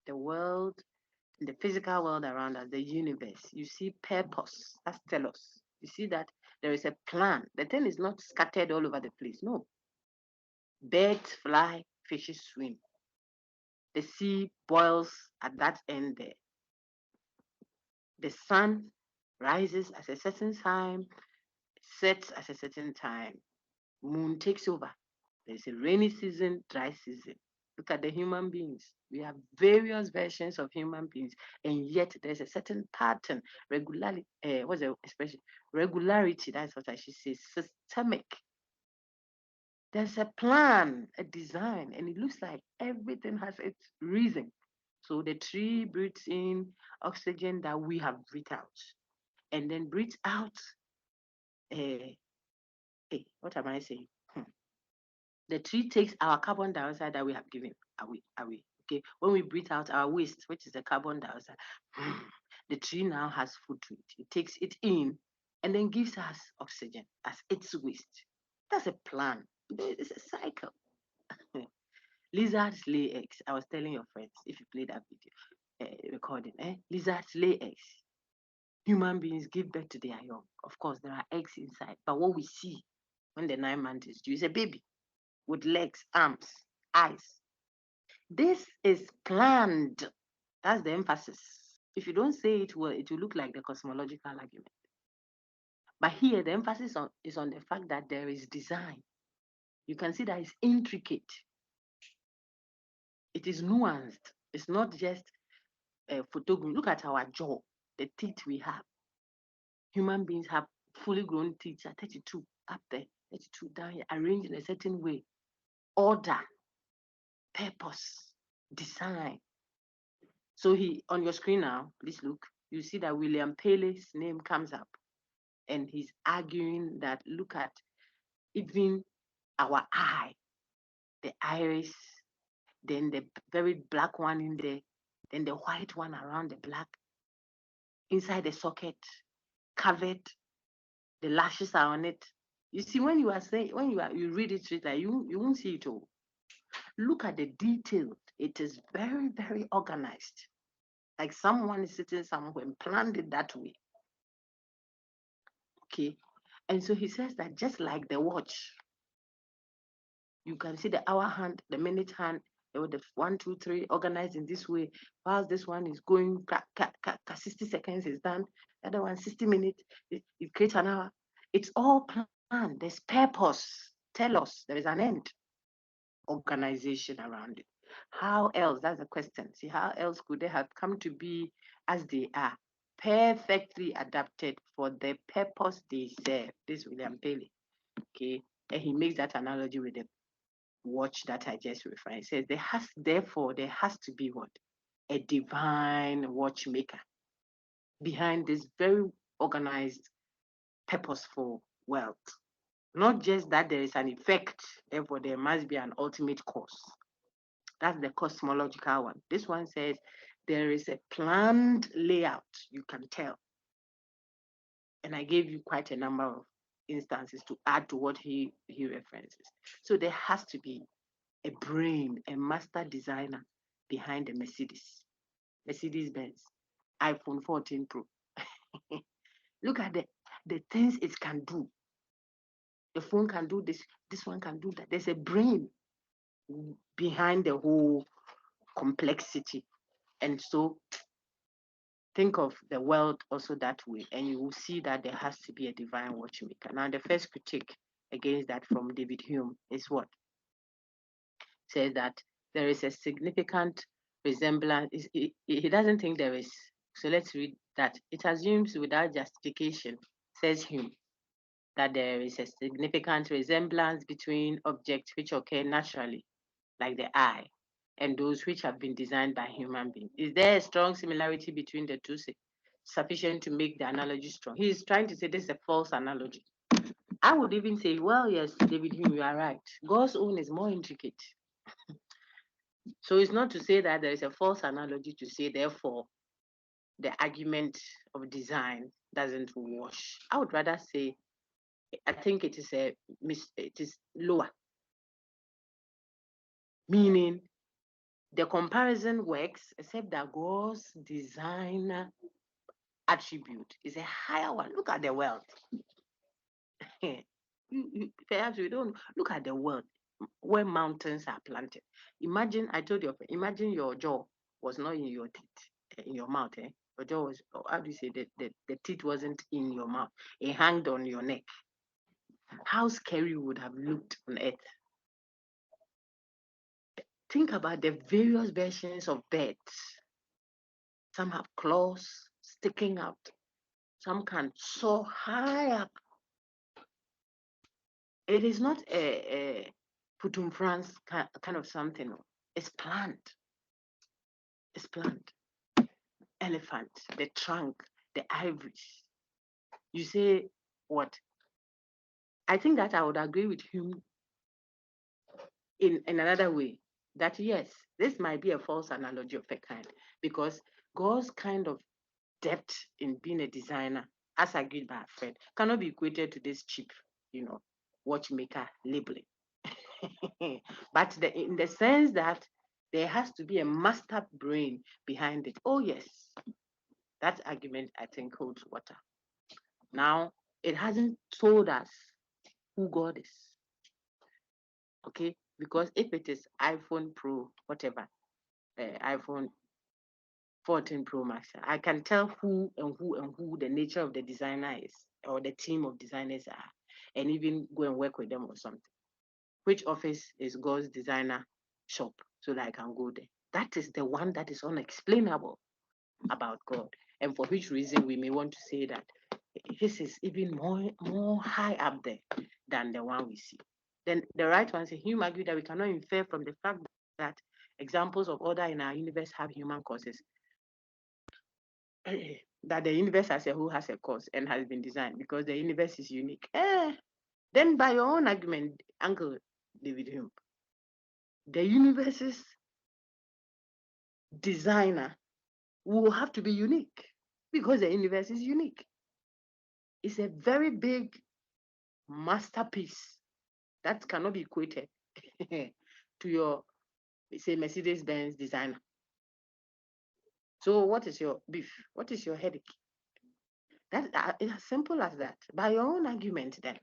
The world, the physical world around us, the universe. You see purpose. That's telos. You see that there is a plan. The thing is not scattered all over the place. No. Birds fly, fishes swim. The sea boils at that end there. The sun rises at a certain time, sets at a certain time. Moon takes over. There's a rainy season, dry season. Look at the human beings. We have various versions of human beings, and yet there's a certain pattern, regularity. What's the expression? Regularity. That's what I should say. Systemic. There's a plan, a design, and it looks like everything has its reason. So the tree breathes in oxygen that we have breathed out, and then breathes out. What am I saying? The tree takes our carbon dioxide that we have given away. Okay, when we breathe out our waste, which is the carbon dioxide, the tree now has food to it. It takes it in and then gives us oxygen as its waste. That's a plan. It's a cycle. Lizards lay eggs. I was telling your friends if you play that video recording, lizards lay eggs. Human beings give birth to their young. Of course, there are eggs inside, but what we see when the 9 months is due is a baby with legs, arms, eyes. This is planned. That's the emphasis. If you don't say it well, it will look like the cosmological argument. But here, the emphasis is on the fact that there is design. You can see that it's intricate. It is nuanced. It's not just a photography. Look at our jaw, the teeth we have. Human beings have fully grown teeth at 32 up there, 32 down here, arranged in a certain way. Order, purpose, design. So on your screen now, please look, you see that William Paley's name comes up, and he's arguing that look at even our eye, the iris, then the very black one in there, then the white one around the black, inside the socket, covered, the lashes are on it. You see, when you read it straight, like you won't see it all. Look at the detail. It is very, very organized. Like someone is sitting somewhere and planned it that way. Okay. And so he says that just like the watch, you can see the hour hand, the minute hand, the 1, 2, 3 organized in this way. Whilst this one is going, 60 seconds is done. The other one, 60 minutes, it creates an hour. It's all planned. There's purpose. Tell us there is an end. Organization around it. How else? That's the question. See, how else could they have come to be as they are? Perfectly adapted for the purpose they serve. This William Paley. Okay. And he makes that analogy with the watch that I just referred. He says there has to be what? A divine watchmaker behind this very organized, purposeful world. Not just that there is an effect, therefore there must be an ultimate cause. That's the cosmological one. This one says there is a planned layout, you can tell. And I gave you quite a number of instances to add to what he references. So there has to be a brain, a master designer behind the Mercedes-Benz, iPhone 14 Pro. Look at the things it can do. The phone can do this one can do that. There's a brain behind the whole complexity. And so think of the world also that way, and you will see that there has to be a divine watchmaker. Now, the first critique against that from David Hume is what? Says that there is a significant resemblance. He doesn't think there is. So let's read that. It assumes without justification, says Hume, that there is a significant resemblance between objects which occur naturally, like the eye, and those which have been designed by human beings. Is there a strong similarity between the two, sufficient to make the analogy strong? He is trying to say this is a false analogy. I would even say, well, yes, David Hume, you are right. God's own is more intricate. So it's not to say that there is a false analogy to say, therefore, the argument of design doesn't wash. I would rather say, I think it is lower. Meaning, the comparison works, except that God's design attribute is a higher one. Look at the world. Perhaps we don't look at the world. where mountains are planted. Imagine, I told you, imagine your jaw was not in your teeth, in your mouth. Your jaw was, how do you say, the teeth wasn't in your mouth. It hung on your neck. How scary would have looked on earth? Think about the various versions of birds. Some have claws sticking out. Some can soar high up. It is not a Putum France kind of something. It's planned. It's planned. Elephant, the trunk, the ivories. You say what? I think that I would agree with him in another way. That yes, this might be a false analogy of a kind, because God's kind of depth in being a designer, as agreed by a friend, cannot be equated to this cheap, watchmaker labeling. But in the sense that there has to be a master brain behind it. Oh yes, that argument I think holds water. Now, it hasn't told us who God is. Okay, because if it is iPhone Pro, whatever, iPhone 14 Pro Max, I can tell who the nature of the designer is, or the team of designers are, and even go and work with them or something. Which office is God's designer shop, so that I can go there? That is the one that is unexplainable about God, and for which reason we may want to say that his is even more high up there than the one we see. Then the right one says, Hume argued that we cannot infer from the fact that examples of order in our universe have human causes, that the universe as a whole has a cause and has been designed because the universe is unique. Then by your own argument, Uncle David Hume, the universe's designer will have to be unique because the universe is unique. It's a very big masterpiece that cannot be equated to your, say, Mercedes-Benz designer. So what is your beef? What is your headache? That it's as simple as that. By your own argument, then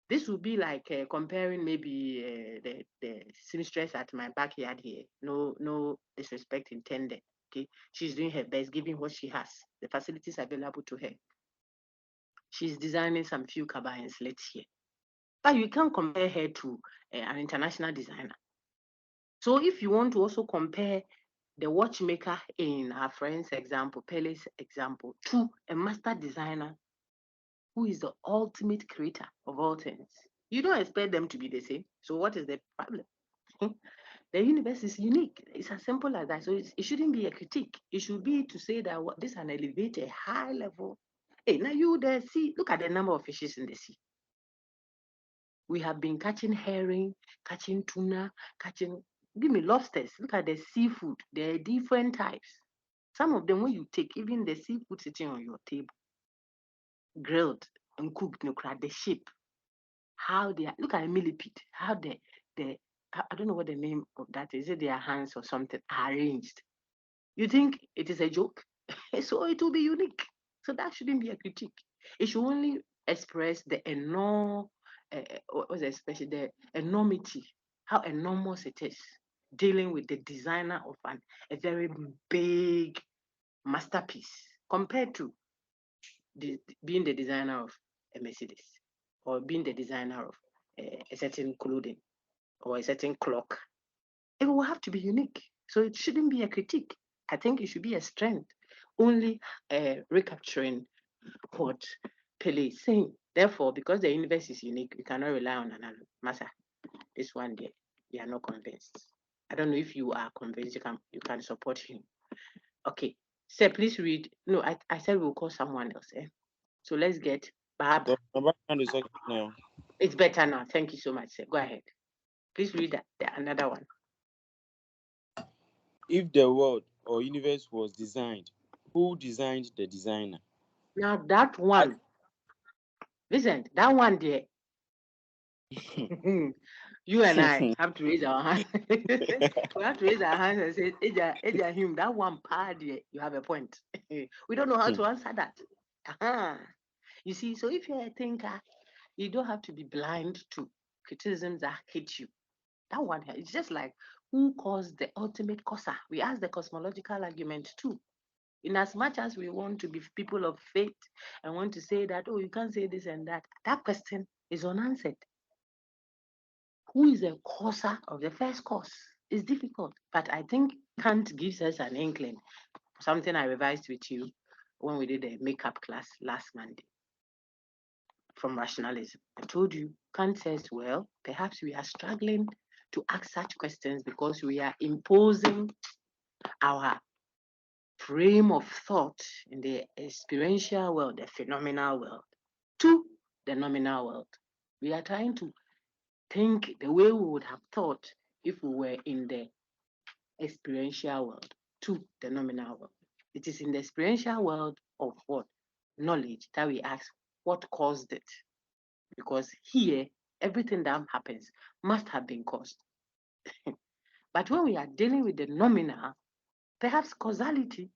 this would be like comparing maybe the seamstress at my backyard here. No disrespect intended. Okay, she's doing her best, giving what she has, the facilities available to her. She's designing some few cabins, let's here. But you can't compare her to an international designer. So if you want to also compare the watchmaker in our friend's example, Pele's example, to a master designer who is the ultimate creator of all things, you don't expect them to be the same. So what is the problem? The universe is unique. It's as simple as that. So it shouldn't be a critique. It should be to say that this is an elevated, high level. Hey, now you there, see, look at the number of fishes in the sea. We have been catching herring, catching tuna, give me lobsters. Look at the seafood. There are different types. Some of them, when you take, even the seafood sitting on your table, grilled and cooked, the shape, how they are, look at a millipede, how I don't know what the name of that is. Is it their hands or something arranged? You think it is a joke? So it will be unique. So that shouldn't be a critique. It should only express the especially the enormity, how enormous it is, dealing with the designer of a very big masterpiece compared to being the designer of a Mercedes or being the designer of a certain clothing or a certain clock. It will have to be unique. So it shouldn't be a critique. I think it should be a strength, only recapturing what Pele is saying. Therefore, because the universe is unique, we cannot rely on another master. This one day, we are not convinced. I don't know if you are convinced. You can support him. Okay, sir, please read. No, I said we'll call someone else. So let's get Bab. Now. It's better now. Thank you so much, sir. Go ahead. Please read another one. If the world or universe was designed, who designed the designer? Now that one, listen, that one there, you and I have to raise our hands. We have to raise our hands and say, Eja him, that one part there, you have a point. We don't know how to answer that. You see, so if you're a thinker, you don't have to be blind to criticisms that hit you. That one here, it's just like who caused the ultimate causer? We ask the cosmological argument too. In as much as we want to be people of faith and want to say that, oh, you can't say this and that, that question is unanswered. Who is the causer of the first cause? It's difficult, but I think Kant gives us an inkling. Something I revised with you when we did a makeup class last Monday from rationalism. I told you, Kant says, well, perhaps we are struggling to ask such questions because we are imposing our frame of thought in the experiential world, the phenomenal world, to the nominal world. We are trying to think the way we would have thought if we were in the experiential world to the nominal world. It is in the experiential world of what? Knowledge that we ask what caused it. Because here, everything that happens must have been caused. But when we are dealing with the nominal, perhaps causality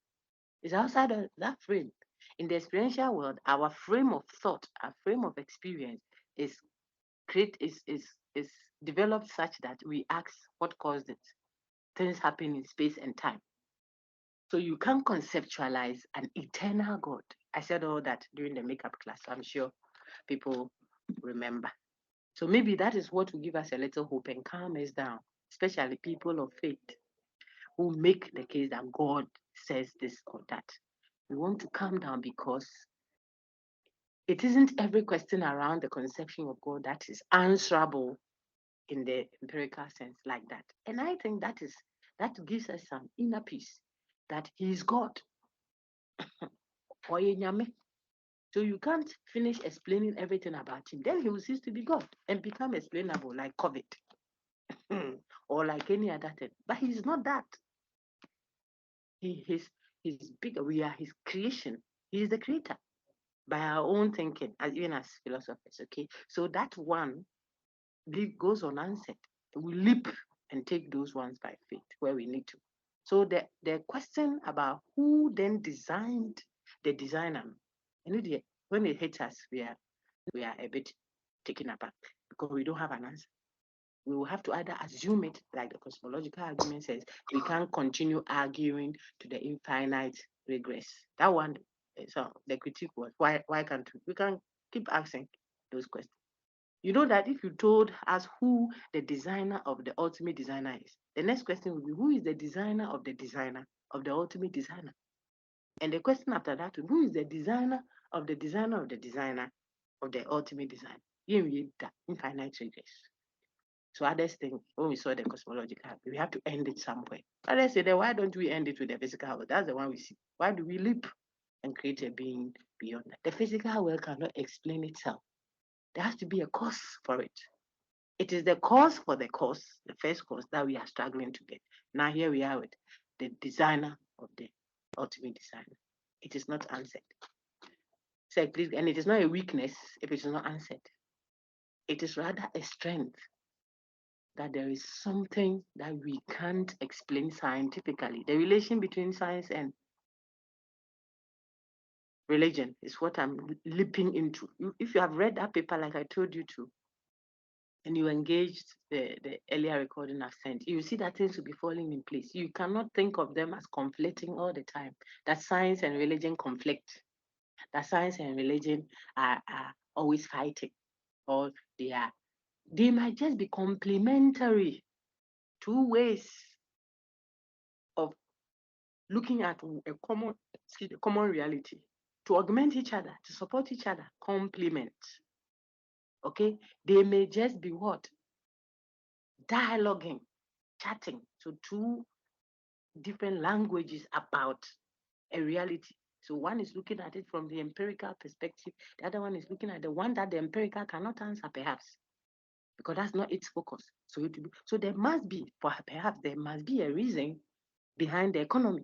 is outside of that frame. In the experiential world, our frame of thought, our frame of experience is developed such that we ask what caused it. Things happen in space and time. So you can't conceptualize an eternal God. I said all that during the makeup class. So I'm sure people remember. So maybe that is what will give us a little hope and calm us down, especially people of faith who make the case that God says this or that. We want to calm down because it isn't every question around the conception of God that is answerable in the empirical sense like that. And I think that gives us some inner peace that He is God. So you can't finish explaining everything about Him. Then He will cease to be God and become explainable like COVID or like any other thing. But He's not that. He's bigger. We are His creation. He is the creator by our own thinking, even as philosophers. Okay, so that one goes unanswered. We leap and take those ones by faith where we need to. So the question about who then designed the designer, when it hits us, we are a bit taken aback because we don't have an answer. We will have to either assume it, like the cosmological argument says, we can't continue arguing to the infinite regress. That one, so the critique was, why can't we can keep asking those questions? You know that if you told us who the designer of the ultimate designer is, the next question would be, who is the designer of the ultimate designer? And the question after that, who is the designer of the designer of the designer of the ultimate design? Infinite regress. So others think, when we saw the cosmological, we have to end it somewhere. Others say, then why don't we end it with the physical world? That's the one we see. Why do we leap and create a being beyond that? The physical world cannot explain itself. There has to be a cause for it. It is the cause for the cause, the first cause, that we are struggling to get. Now here we are with the designer of the ultimate designer. It is not answered. So please, and it is not a weakness if it is not answered. It is rather a strength that there is something that we can't explain scientifically. The relation between science and religion is what I'm leaping into. If you have read that paper, like I told you to, and you engaged the earlier recording I've sent, you see that things will be falling in place. You cannot think of them as conflicting all the time, that science and religion conflict, that science and religion are always fighting, or they might just be complementary, two ways of looking at a common reality to augment each other, to support each other, complement. Okay, they may just be what? Dialoguing, chatting, so two different languages about a reality. So one is looking at it from the empirical perspective, the other one is looking at the one that the empirical cannot answer, perhaps, because that's not its focus. So there must be a reason behind the economy.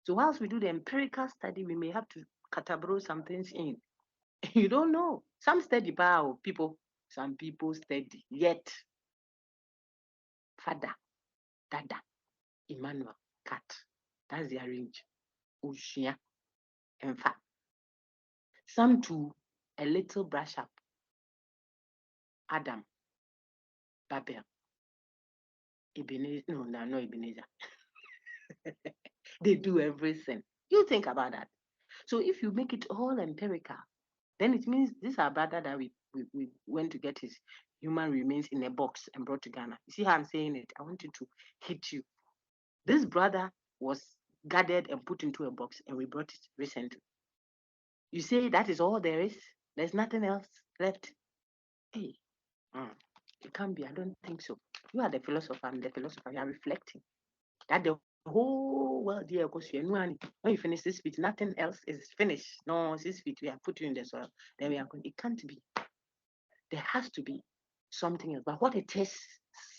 So whilst we do the empirical study, we may have to categorize some things in. You don't know. Some study people, some people study, yet Father, Dada, Emmanuel, Cat. That's their range. Ushia, Enfa. Some too, a little brush up. Adam, Babel, Ebenezer, no, not Ebenezer. They do everything. You think about that. So if you make it all empirical, then it means this our brother that we went to get his human remains in a box and brought to Ghana. You see how I'm saying it? I want you to hit you. This brother was gathered and put into a box, and we brought it recently. You say that is all there is? There's nothing else left? Hey, it can't be. I don't think so. You are the philosopher. I'm the philosopher. You are reflecting that the whole world here goes to when you finish this feet, nothing else is finished. No, this feet, we have put you in the soil. Then we are going. It can't be. There has to be something else. But what it is,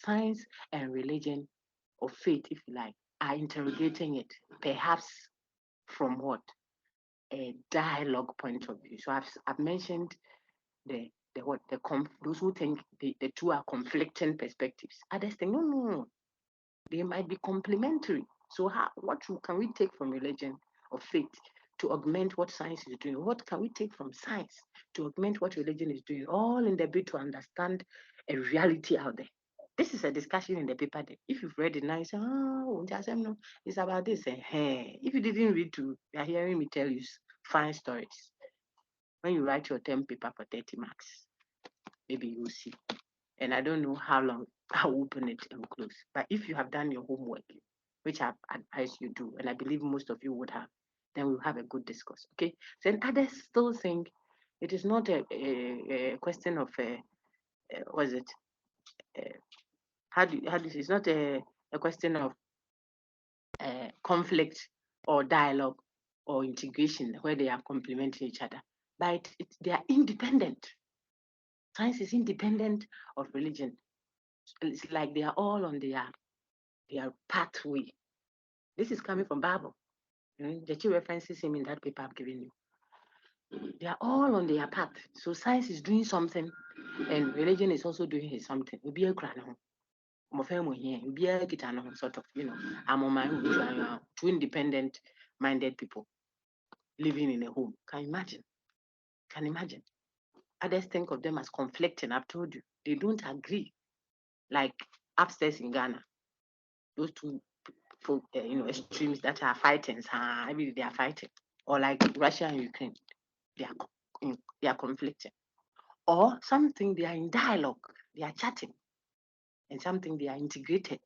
science and religion, or faith, if you like, are interrogating it, perhaps from what? A dialogue point of view. So I've mentioned those who think the two are conflicting perspectives. Others think no, they might be complementary. So what can we take from religion or faith to augment what science is doing? What can we take from science to augment what religion is doing? All in the bid to understand a reality out there. This is a discussion in the paper. If you've read it now, you say, oh, no, it's about this. If you didn't read you are hearing me tell you fine stories. When you write your term paper for 30 marks, maybe you'll see. And I don't know how long I'll open it and close. But if you have done your homework, which I advise you do, and I believe most of you would have, then we'll have a good discourse. Okay. So then others still think it is not a question of what is it? How do you say? It's not a question of conflict or dialogue or integration where they are complementing each other, but they are independent. Science is independent of religion. It's like they are all on their pathway. This is coming from Bible. The two references him in that paper I've given you. They are all on their path. So science is doing something, and religion is also doing his something. Sort of, I'm on my own. Two independent-minded people living in a home. Can you imagine? Can you imagine? Others think of them as conflicting. I've told you, they don't agree. Like upstairs in Ghana, those two extremes that are fighting. Every day they are fighting. Or like Russia and Ukraine, they are conflicting. Or something they are in dialogue, they are chatting, and something they are integrated.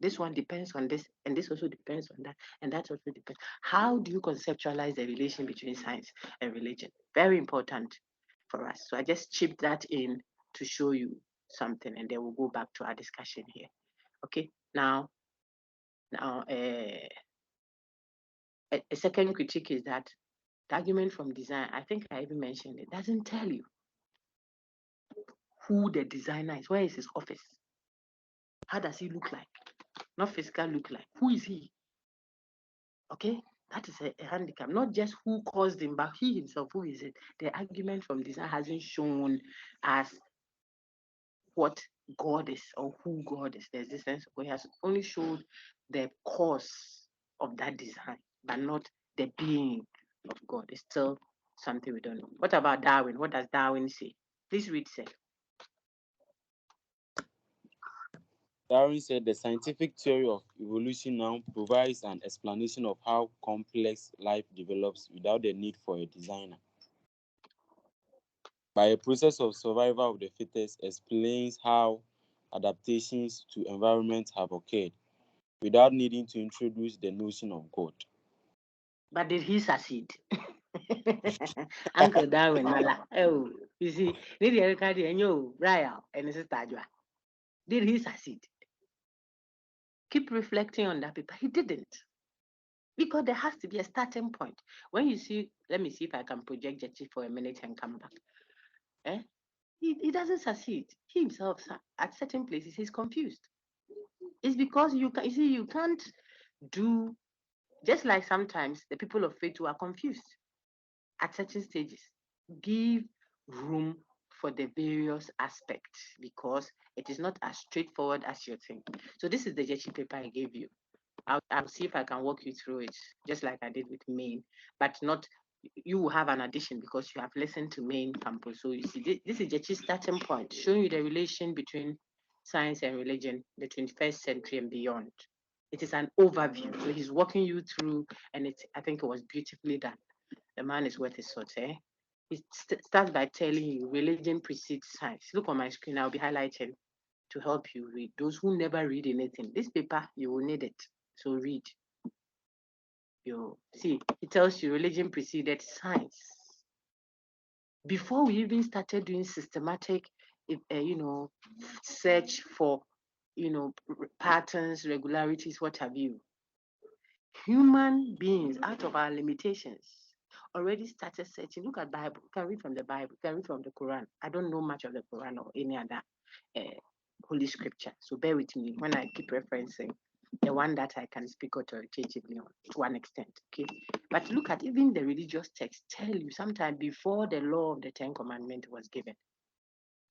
This one depends on this, and this also depends on that, and that also depends. How do you conceptualize the relation between science and religion? Very important for us. So I just chipped that in to show you something, and then we'll go back to our discussion here. Okay, now a second critique is that the argument from design, I think I even mentioned it, doesn't tell you who the designer is. Where is his office? How does he look like? Not physical look like. Who is he? Okay, that is a handicap. Not just who caused him, but he himself. Who is it? The argument from design hasn't shown us what God is or who God is. There's this sense where he has only showed the cause of that design, but not the being of God. It's still something we don't know. What about Darwin? What does Darwin say? Please read, sir. Darwin said the scientific theory of evolution now provides an explanation of how complex life develops without the need for a designer. By a process of survival of the fittest explains how adaptations to environment have occurred without needing to introduce the notion of God. But did he succeed? Uncle Darwin, oh, you see, did he succeed? Keep reflecting on that paper. He didn't. Because there has to be a starting point. When you see, let me see if I can project Jetty for a minute and come back. He doesn't succeed. He himself, at certain places, he's confused. It's because you can't do, just like sometimes the people of faith who are confused at certain stages. Give room for the various aspects because it is not as straightforward as you think. So this is the Jetty paper I gave you. I'll see if I can walk you through it, just like I did with main, but not, you will have an addition because you have listened to main campus. So you see, this is Jetty's starting point, showing you the relation between Science and Religion, the 21st Century and Beyond. It is an overview. So he's walking you through, and I think it was beautifully done. The man is worth his salt, eh? He starts by telling you religion precedes science. Look on my screen, I'll be highlighting to help you read. Those who never read anything, this paper, you will need it. So read. You see, he tells you religion preceded science. Before we even started doing systematic, search for, patterns, regularities, what have you, human beings, out of our limitations, already started searching. Look at Bible. You can read from the Bible. You can read from the Quran. I don't know much of the Quran or any other holy scripture. So bear with me when I keep referencing the one that I can speak authoritatively on to one extent. Okay. But look at even the religious texts tell you sometime before the law of the Ten Commandments was given,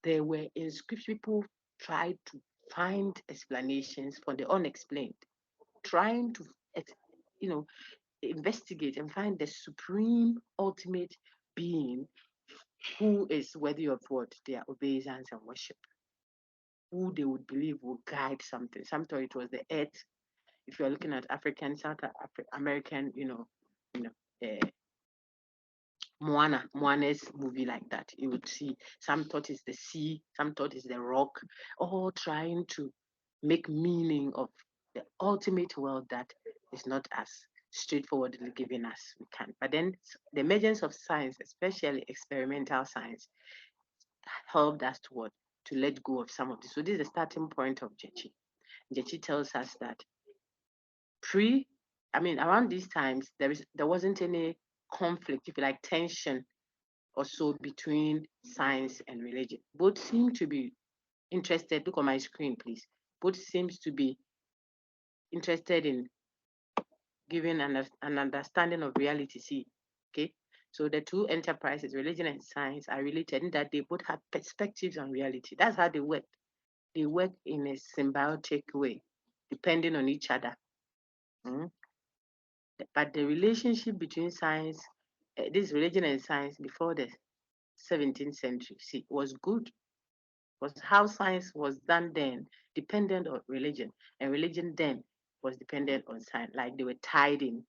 there were in scripture people tried to find explanations for the unexplained, trying to investigate and find the supreme ultimate being who is worthy of what their obeisance and worship, who they would believe will guide something. Some thought it was the earth. If you're looking at African, South American, Moana's movie like that, you would see some thought it's the sea, some thought it's the rock, all trying to make meaning of the ultimate world that is not as straightforwardly given as we can. But then the emergence of science, especially experimental science, helped us to let go of some of this. So this is the starting point of Jechi. Jechi tells us that around these times, there wasn't any conflict, if you like, tension or so between science and religion. Both seem to be interested. Look on my screen, please. Both seems to be interested in giving an understanding of reality. See, okay. So the two enterprises, religion and science, are related in that they both have perspectives on reality. That's how they work. They work in a symbiotic way, depending on each other. Mm. But the relationship between science, this religion and science before the 17th century, see, was good. Was how science was done then, dependent on religion, and religion then was dependent on science. Like they were tied in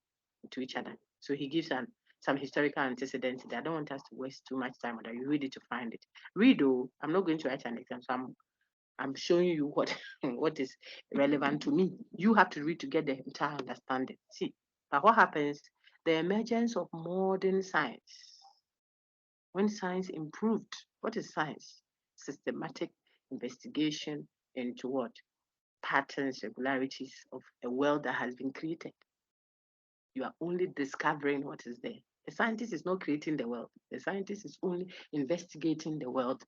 to each other. So he gives some historical antecedents that I don't want us to waste too much time on that. You read it to find it. Read though. I'm not going to write an exam, so I'm showing you what what is relevant to me. You have to read to get the entire understanding. See, but what happens? The emergence of modern science. When science improved, what is science? Systematic investigation into what? Patterns, regularities of a world that has been created. You are only discovering what is there. The scientist is not creating the world. The scientist is only investigating the world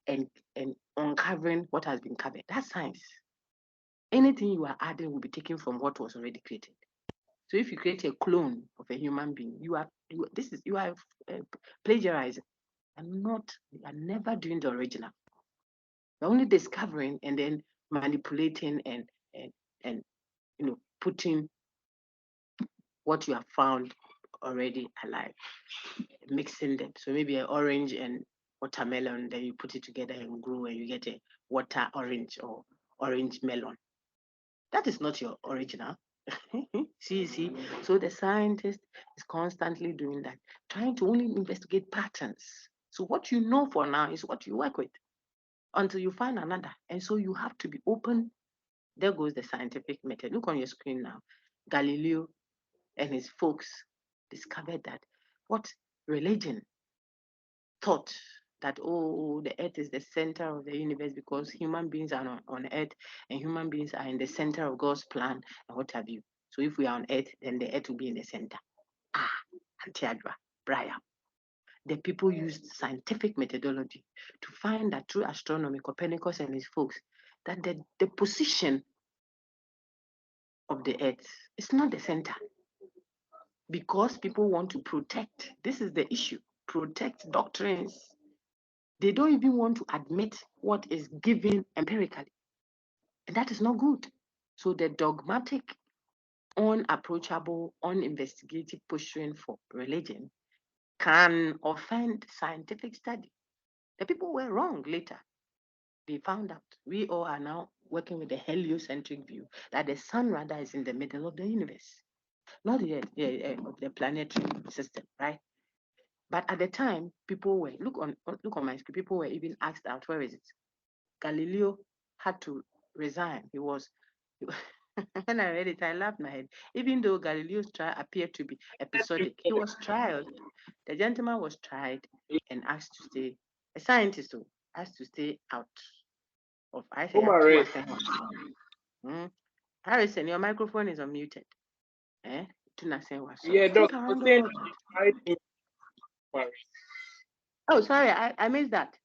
and uncovering what has been covered. That's science. Anything you are adding will be taken from what was already created. So if you create a clone of a human being, you are plagiarizing. You are never doing the original. You're only discovering and then manipulating and putting what you have found already alive, mixing them. So maybe an orange and watermelon, then you put it together and grow and you get a water orange or orange melon. That is not your original. see. So the scientist is constantly doing that, trying to only investigate patterns. So what you know for now is what you work with until you find another. And so you have to be open. There goes the scientific method. Look on your screen now. Galileo and his folks discovered that what religion thought that, the earth is the center of the universe because human beings are on earth and human beings are in the center of God's plan and what have you. So if we are on earth, then the earth will be in the center. Antiadra, Brian. The people used scientific methodology to find that through astronomy, Copernicus and his folks, that the position of the earth is not the center. Because people want to protect, this is the issue, protect doctrines. They don't even want to admit what is given empirically. And that is not good. So the dogmatic, unapproachable, uninvestigative posturing for religion can offend scientific study. The people were wrong later. They found out. We all are now working with the heliocentric view that the sun rather is in the middle of the universe, not the planetary system, right? But at the time, people were look on my screen. People were even asked out. Where is it? Galileo had to resign. He was. When I read it, I laughed my head. Even though Galileo's trial appeared to be episodic, he was tried. The gentleman was tried and asked to stay. A scientist who asked to stay out of. I say have two assignments. Harrison, your microphone is unmuted. Eh? Yeah, Think Doc, I was around the saying world. tried him. Oh, sorry, I missed that.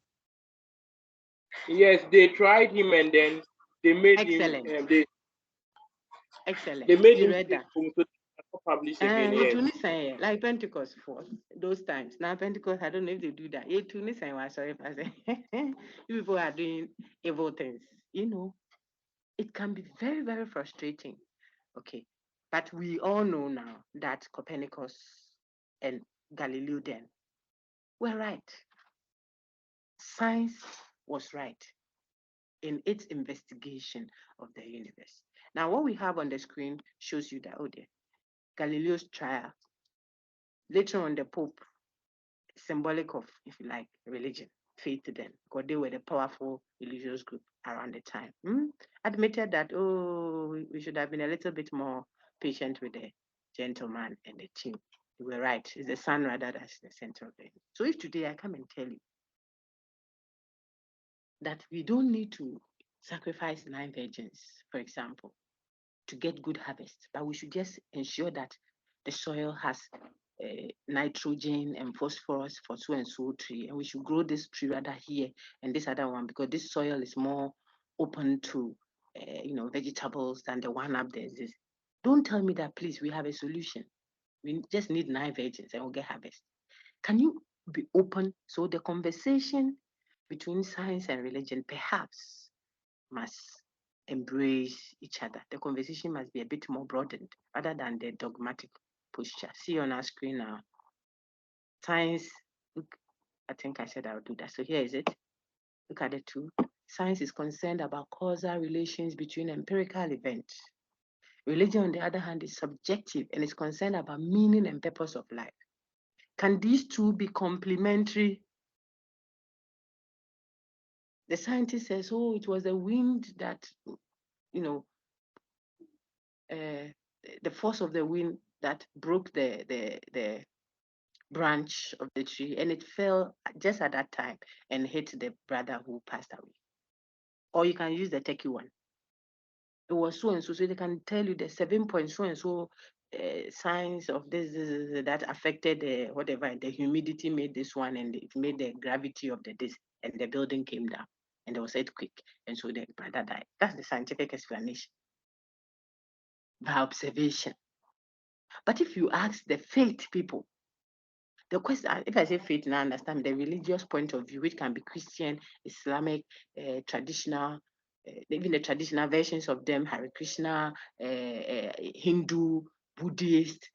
Yes, they tried him and then they made Excellent. him. Excellent. They made You him read stay that. home so they cannot publish again. Yes. Like Pentecost for those times. Now Pentecost, I don't know if they do that. Sorry if I say you people are doing evil things. You know, it can be very, very frustrating. Okay. But we all know now that Copernicus and Galileo then were right. Science was right in its investigation of the universe. Now, what we have on the screen shows you that, oh dear, Galileo's trial. Later on, the Pope, symbolic of, if you like, religion, faith to them, because they were the powerful religious group around the time, admitted that, oh, we should have been a little bit more patient with the gentleman and the team. You were right. It's the sun rather that's the center of it. So if today I come and tell you that we don't need to sacrifice 9 virgins, for example, to get good harvest, but we should just ensure that the soil has nitrogen and phosphorus for so and so tree, and we should grow this tree rather here and this other one because this soil is more open to vegetables than the one up there. Don't tell me that, please. We have a solution. We just need 9 virgins and we'll get harvest. Can you be open? So the conversation between science and religion perhaps must embrace each other. The conversation must be a bit more broadened rather than the dogmatic posture. See on our screen now. Science, look, I think I said I would do that. So here is it. Look at the two. Science is concerned about causal relations between empirical events. Religion, on the other hand, is subjective and is concerned about meaning and purpose of life. Can these two be complementary? The scientist says, oh, it was the wind that, the force of the wind that broke the branch of the tree, and it fell just at that time and hit the brother who passed away. Or you can use the techie one. It was so and so, so they can tell you the 7 point so and so signs of this that affected whatever. The humidity made this one, and it made the gravity of this, and the building came down, and there was earthquake, and so the brother died. That's the scientific explanation by observation. But if you ask the faith people, the question, if I say faith, now understand the religious point of view, which can be Christian, Islamic, traditional, even the traditional versions of them, Hare Krishna, Hindu, Buddhist,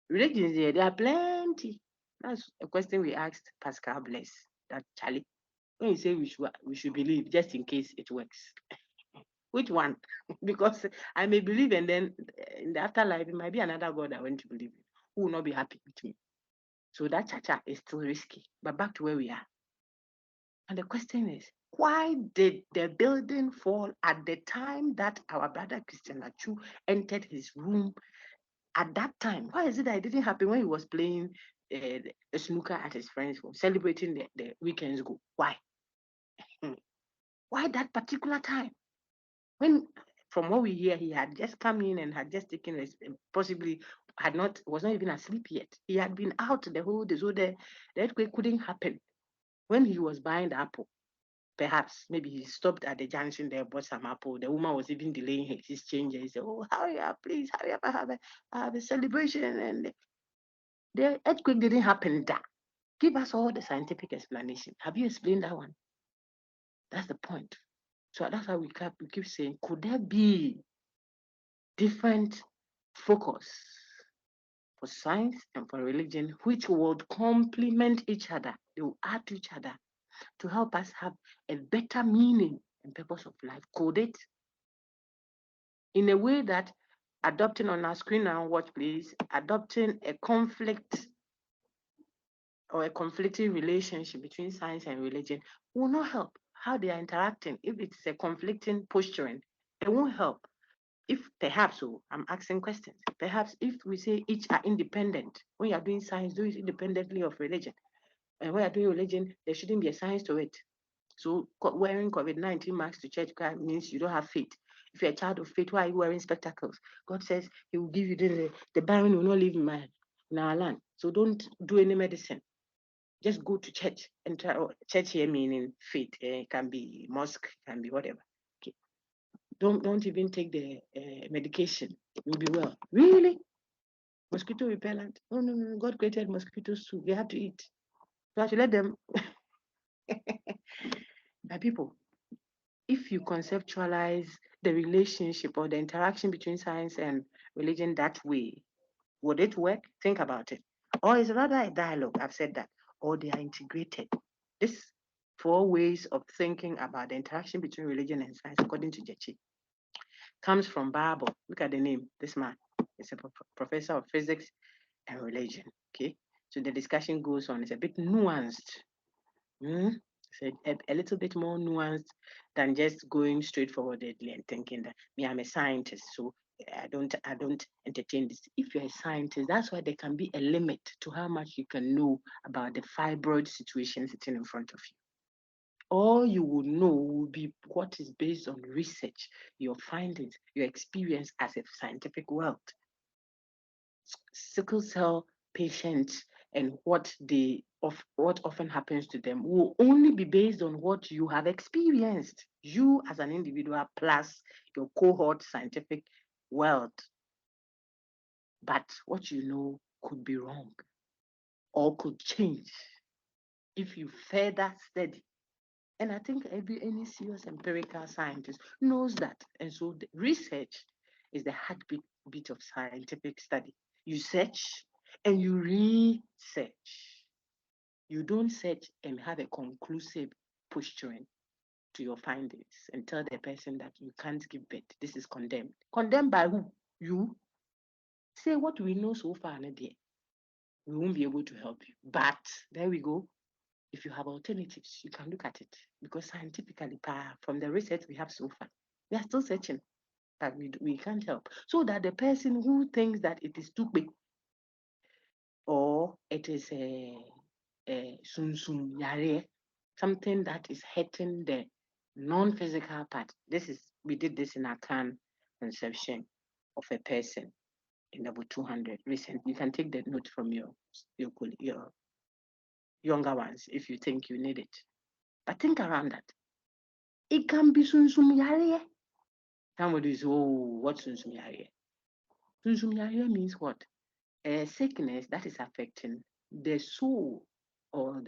religions, there are plenty. That's a question we asked Pascal Bless, that Charlie, when you say we should believe, just in case it works. Which one? Because I may believe, and then in the afterlife, it might be another God I want to believe in, who will not be happy with me. So that cha-cha is still risky. But back to where we are. And the question is, why did the building fall at the time that our brother Christian Achu entered his room at that time? Why is it that it didn't happen when he was playing the snooker at his friend's home, celebrating the weekends go? Why? Why that particular time? When, from what we hear, he had just come in and had just taken possibly was not even asleep yet. He had been out the whole day, so the earthquake couldn't happen. When he was buying the apple, perhaps maybe he stopped at the junction there, bought some apple. The woman was even delaying his change. He said, "Oh, hurry up, please, hurry up! I have a celebration." And the earthquake didn't happen. That give us all the scientific explanation. Have you explained that one? That's the point. So that's why we keep saying, could there be different focus for science and for religion, which would complement each other? They will add to each other. to help us have a better meaning and purpose of life. Could it? In a way that adopting on our screen now, watch please, adopting a conflict or a conflicting relationship between science and religion will not help. How they are interacting, if it's a conflicting posturing, it won't help. If perhaps, I'm asking questions, perhaps if we say each are independent, when you're doing science, do it independently of religion. And when you're doing religion, there shouldn't be a science to it. So wearing COVID-19 masks to church means you don't have faith. If you're a child of faith, why are you wearing spectacles? God says he will give you the barren will not live in our land. So don't do any medicine. Just go to church and try. Church here meaning faith. It can be mosque, can be whatever. Okay. Don't even take the medication. You'll be well. Really? Mosquito repellent? Oh no. God created mosquitoes too. They have to eat. So I should let them. My people, if you conceptualize the relationship or the interaction between science and religion that way, would it work? Think about it. Or is it rather a dialogue? I've said that. Or they are integrated. This 4 ways of thinking about the interaction between religion and science, according to Jechi, comes from Bible. Look at the name. This man is a professor of physics and religion. Okay, so the discussion goes on. It's a bit nuanced. So a little bit more nuanced than just going straightforwardly and thinking that me, I'm a scientist, so I don't entertain this. If you're a scientist, that's why there can be a limit to how much you can know about the fibroid situation sitting in front of you. All you will know will be what is based on research, your findings, your experience as a scientific world. Sickle cell patients and what often happens to them will only be based on what you have experienced, you as an individual plus your cohort scientific world. But what you know could be wrong or could change if you further study. And I think any serious empirical scientist knows that. And so the research is the heartbeat of scientific study. You search and you research. You don't search and have a conclusive posturing to your findings and tell the person that you can't give birth. This is condemned. Condemned by who? You. Say what we know so far, Nadia. We won't be able to help you. But there we go. If you have alternatives, you can look at it. Because scientifically, from the research we have so far, we are still searching, but we can't help. So that the person who thinks that it is too big or it is a sum yare, something that is hurting the non-physical part. We did this in our can conception of a person in about 200 recently. You can take the note from your younger ones if you think you need it. But think around that. It can be sunsum yare. Somebody is, what's sunsum yare? Sunsum yare means what? A sickness that is affecting the soul or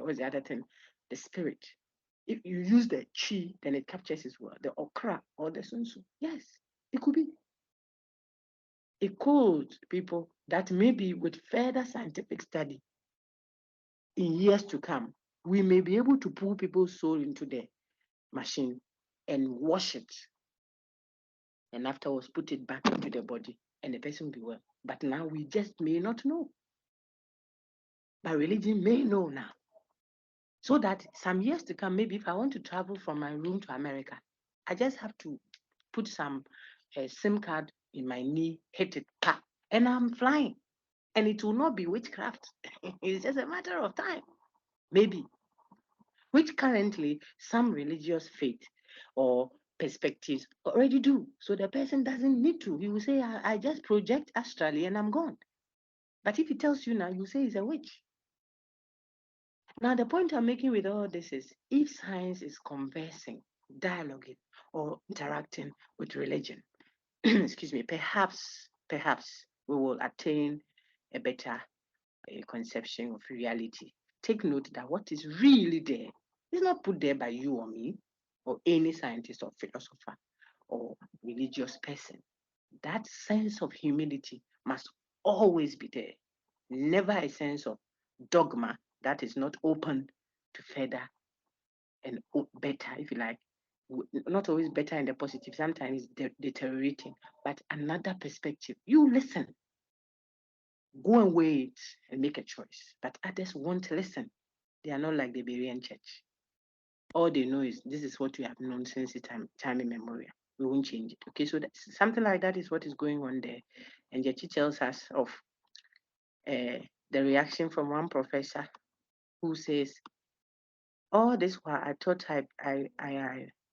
what's the other thing? The spirit. If you use the chi, then it captures as well. The okra or the sunsu. Yes, it could be. It could, people, that maybe with further scientific study in years to come, we may be able to pull people's soul into the machine and wash it. And afterwards, put it back into the body and the person will be well. But now we just may not know. But religion may know now. So that some years to come, maybe if I want to travel from my room to America, I just have to put some SIM card in my knee, hit it, and I'm flying. And it will not be witchcraft. It's just a matter of time, maybe. Which currently some religious faith or perspectives already do. So the person doesn't need to. He will say, I just project astrally and I'm gone. But if he tells you now, you say he's a witch. Now, the point I'm making with all this is if science is conversing, dialoguing, or interacting with religion, excuse me, perhaps we will attain a better conception of reality. Take note that what is really there is not put there by you or me or any scientist or philosopher or religious person. That sense of humility must always be there. Never a sense of dogma that is not open to further and better, if you like. Not always better in the positive, sometimes deteriorating, but another perspective. You listen, go and wait and make a choice. But others won't listen. They are not like the Berean church. All they know is this is what we have known since the time immemorial. We won't change it. Okay, so that's something like that is what is going on there. And Jechi tells us of the reaction from one professor who says, all this while I thought I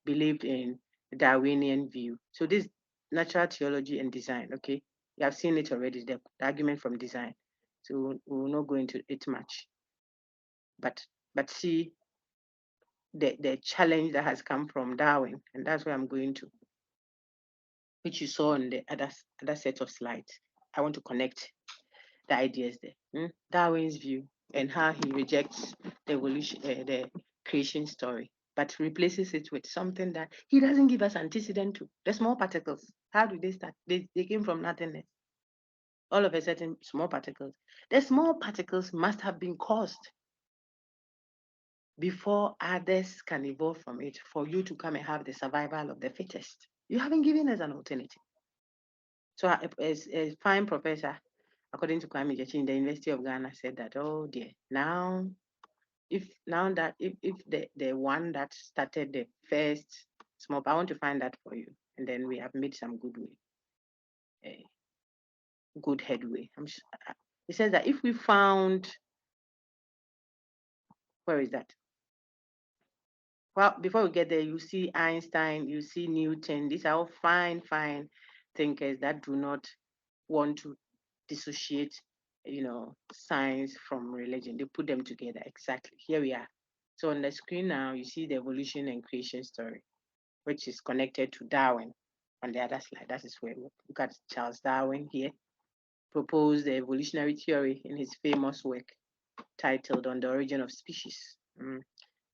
believed in the Darwinian view. So this natural theology and design, okay? You have seen it already, the argument from design. So we will not go into it much. But see the challenge that has come from Darwin, and that's where I'm going to, which you saw on the other set of slides. I want to connect the ideas there. Darwin's view and how he rejects the evolution, the creation story, but replaces it with something that he doesn't give us antecedent to. The small particles. How do they start? They came from nothingness. All of a sudden, small particles. The small particles must have been caused before others can evolve from it for you to come and have the survival of the fittest. You haven't given us an alternative. So a fine professor, according to Kwame Jechi in the University of Ghana, said that, oh dear, now if the one that started the first small, I want to find that for you, and then we have made some good headway. He says that if we found, where is that? Well, before we get there, you see Einstein, you see Newton. These are all fine thinkers that do not want to dissociate, science from religion. They put them together. Exactly. Here we are. So on the screen now, you see the evolution and creation story, which is connected to Darwin on the other slide. That is where we look at Charles Darwin here, proposed the evolutionary theory in his famous work titled On the Origin of Species.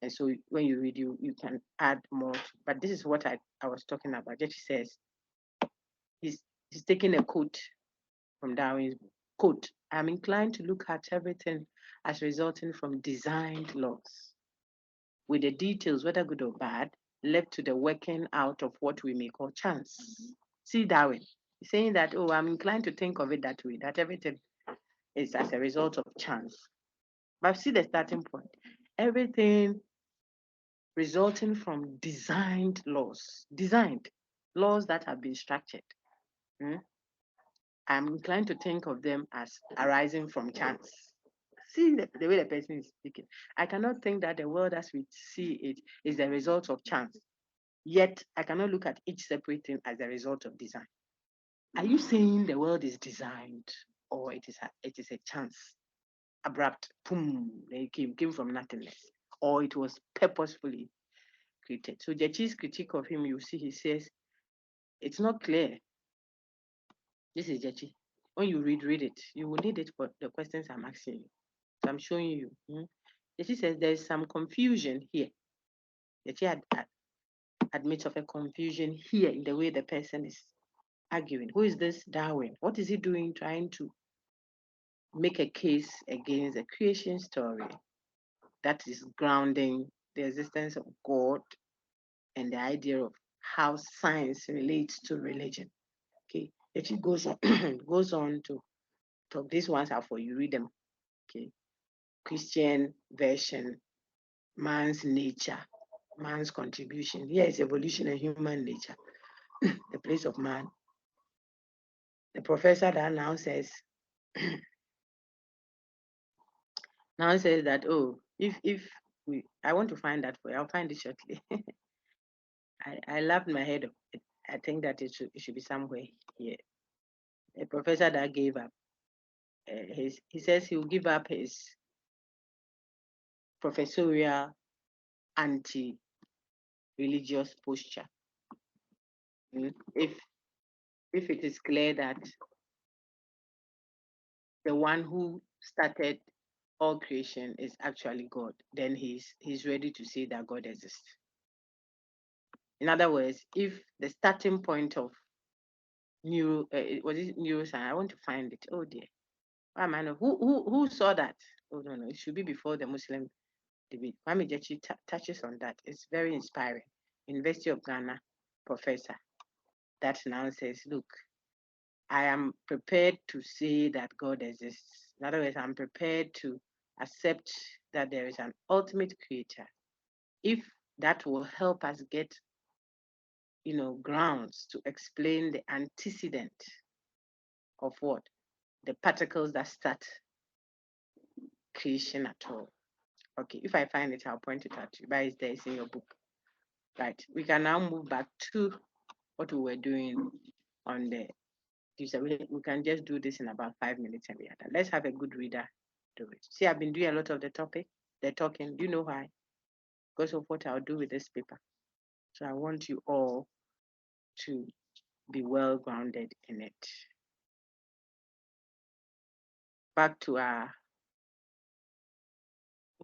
And so when you read, you can add more. But this is what I was talking about. Jechi says he's taking a quote from Darwin's book. Quote, I'm inclined to look at everything as resulting from designed laws, with the details, whether good or bad, left to the working out of what we may call chance. See Darwin, he's saying that, oh, I'm inclined to think of it that way, that everything is as a result of chance. But see the starting point. Everything resulting from designed laws that have been structured. I'm inclined to think of them as arising from chance. See the way the person is speaking. I cannot think that the world as we see it is the result of chance. Yet I cannot look at each separate thing as a result of design. Are you saying the world is designed, or it is a chance? Abrupt, boom, they came from nothingness, or it was purposefully created. So Jechi's critique of him, you see, he says, it's not clear. This is Jechi. When you read it. You will need it for the questions I'm asking you. So I'm showing you. Jechi says there's some confusion here. Jechi admits of a confusion here in the way the person is arguing. Who is this Darwin? What is he doing trying to make a case against a creation story that is grounding the existence of God and the idea of how science relates to religion? Okay, it goes on, goes on to talk. These ones are for you, read them. Okay, Christian version, man's nature, man's contribution. Here is evolution and human nature, the place of man. The professor that now says, that, oh, if we, I want to find that for you, I'll find it shortly. I laughed my head off. I think that it should be somewhere here. A professor that gave up. He says he will give up his professorial anti-religious posture if it is clear that the one who started all creation is actually God, then he's ready to say that God exists. In other words, if the starting point of neuroscience, I want to find it. Oh dear, why am I not? Who saw that? Oh no, it should be before the Muslim debate. Kwame Jechi touches on that. It's very inspiring. University of Ghana professor that now says, look, I am prepared to say that God exists. In other words, I'm prepared to accept that there is an ultimate creator. If that will help us get, grounds to explain the antecedent of what? The particles that start creation at all. Okay, if I find it, I'll point it out to you. But it's there, it's in your book. Right. We can now move back to what we were doing on the we can just do this in about 5 minutes and we are done. Let's have a good reader do it. See, I've been doing a lot of the talking. Do you know why? Because of what I'll do with this paper. So I want you all to be well grounded in it. Back to our,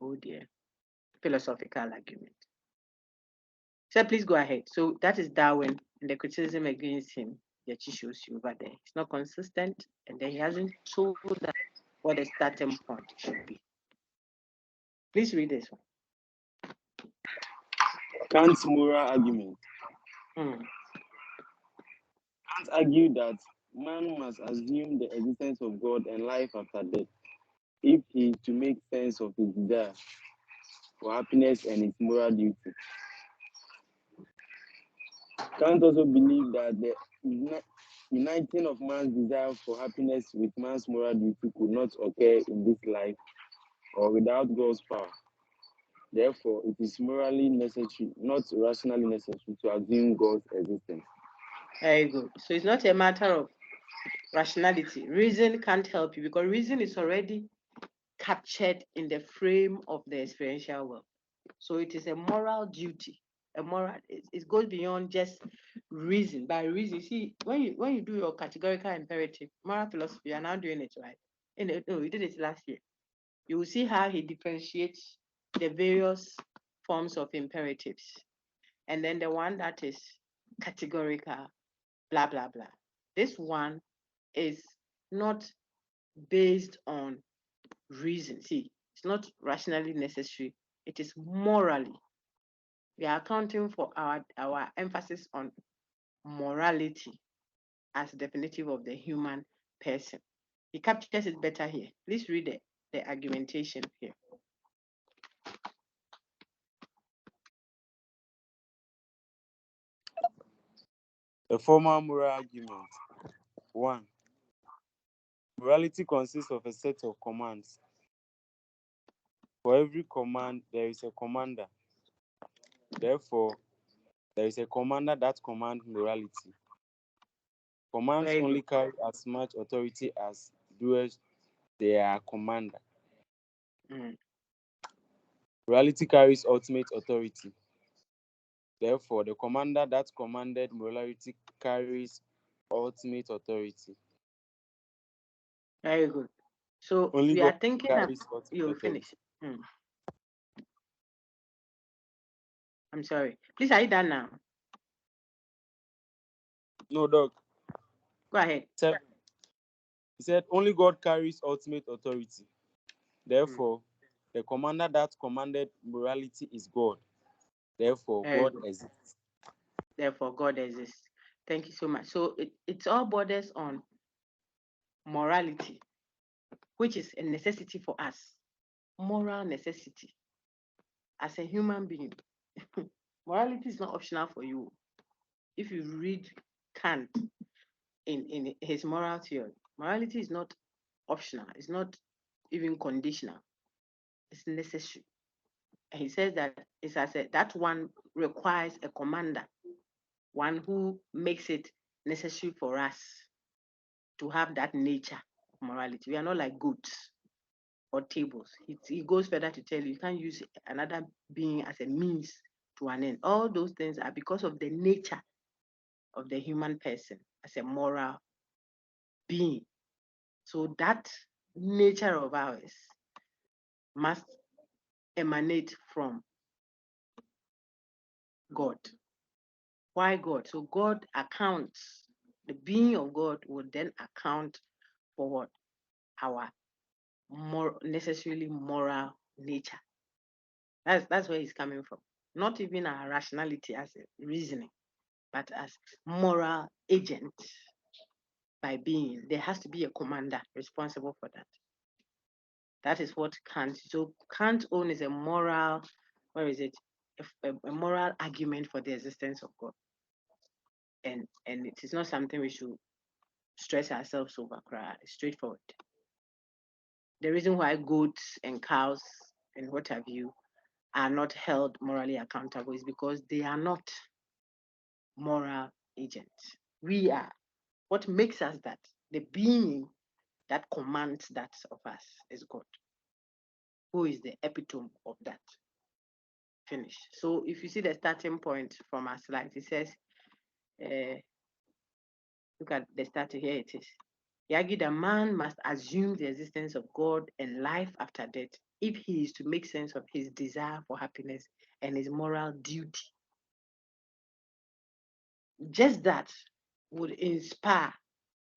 oh dear, philosophical argument. So please go ahead. So that is Darwin and the criticism against him that he shows you over there. It's not consistent, and then he hasn't told us what the starting point should be. Please read this one. Kant's moral argument. Kant argued that man must assume the existence of God and life after death if he is to make sense of his desire for happiness and its moral duty. Kant also believed that the uniting of man's desire for happiness with man's moral duty could not occur in this life or without God's power. Therefore, it is morally necessary, not rationally necessary, to assume God's existence. Very good. So it's not a matter of rationality. Reason can't help you because reason is already captured in the frame of the experiential world. So it is a moral duty. It goes beyond just reason. By reason, see, when you do your categorical imperative, moral philosophy, you are now doing it right. No, we did it last year. You will see how he differentiates the various forms of imperatives. And then the one that is categorical, blah, blah, blah. This one is not based on reason. See, it's not rationally necessary. It is morally. We are accounting for our emphasis on morality as definitive of the human person. He captures it better here. Please read the argumentation here. The formal moral argument. 1. Morality consists of a set of commands. For every command, there is a commander. Therefore, there is a commander that commands morality. Commands only carry as much authority as doers their commander. Morality carries ultimate authority. Therefore, the commander that commanded morality carries ultimate authority. Very good. So only we God are thinking of you'll finish. I'm sorry. Please, are you done now? No, Doc. Go ahead. He said, only God carries ultimate authority. Therefore, the commander that commanded morality is God. Therefore, God exists. Therefore, God exists. Thank you so much. So it all borders on morality, which is a necessity for us. Moral necessity. As a human being, morality is not optional for you. If you read Kant in his moral theory, morality is not optional. It's not even conditional. It's necessary. And he says that it's that one requires a commander, one who makes it necessary for us to have that nature of morality. We are not like goats or tables. He goes further to tell you can't use another being as a means to an end. All those things are because of the nature of the human person as a moral being. So that nature of ours must emanate from God. Why God? So God accounts, the being of God will then account for what? Our more necessarily moral nature. That's where he's coming from. Not even our rationality as a reasoning, but as moral agent by being. There has to be a commander responsible for that. That is what Kant. So Kant's own is a moral, where is it? A moral argument for the existence of God. And it is not something we should stress ourselves over. It's straightforward. The reason why goats and cows and what have you are not held morally accountable is because they are not moral agents. We are. What makes us that? The being that commands that of us is God, who is the epitome of that. Finish. So if you see the starting point from our slides, it says, look at the starting here, it is. He argued that man must assume the existence of God and life after death if he is to make sense of his desire for happiness and his moral duty. Just that would inspire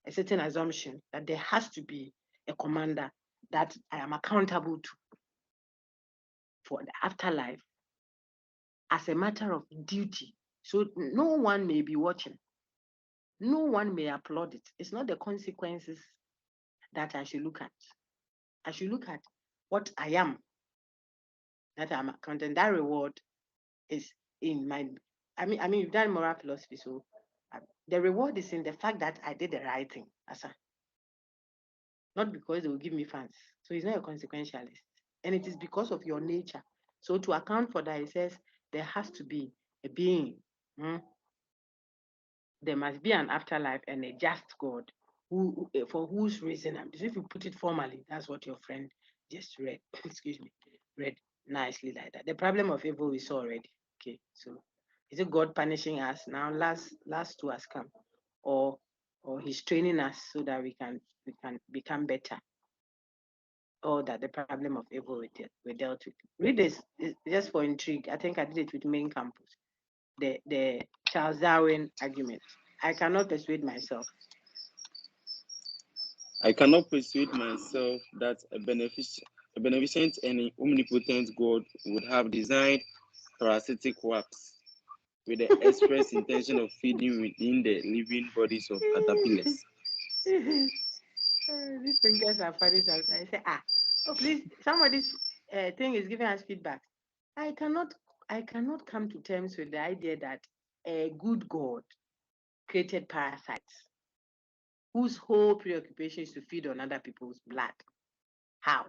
a certain assumption that there has to be a commander that I am accountable to for the afterlife as a matter of duty. So no one may be watching. No one may applaud it. It's not the consequences that I should look at. I should look at what I am, that I'm accounting. That reward is in my, you've done moral philosophy, so the reward is in the fact that I did the right thing, Asa. Not because they will give me fans. So he's not a consequentialist. And it is because of your nature. So to account for that, he says there has to be a being. There must be an afterlife and a just God who for whose reason, if you put it formally, that's what your friend just read. Excuse me, read nicely like that. The problem of evil we saw already. Okay, so is it God punishing us now? Last two has come, or He's training us so that we can become better, or that the problem of evil we dealt with. Read this just for intrigue. I think I did it with main campus. The Charles Darwin argument. I cannot persuade myself. I cannot persuade myself that a beneficent and omnipotent God would have designed parasitic wasps with the express intention of feeding within the living bodies of caterpillars. These fingers are funny sometimes. I say, oh please, somebody's thing is giving us feedback. I cannot come to terms with the idea that a good God created parasites whose whole preoccupation is to feed on other people's blood. How?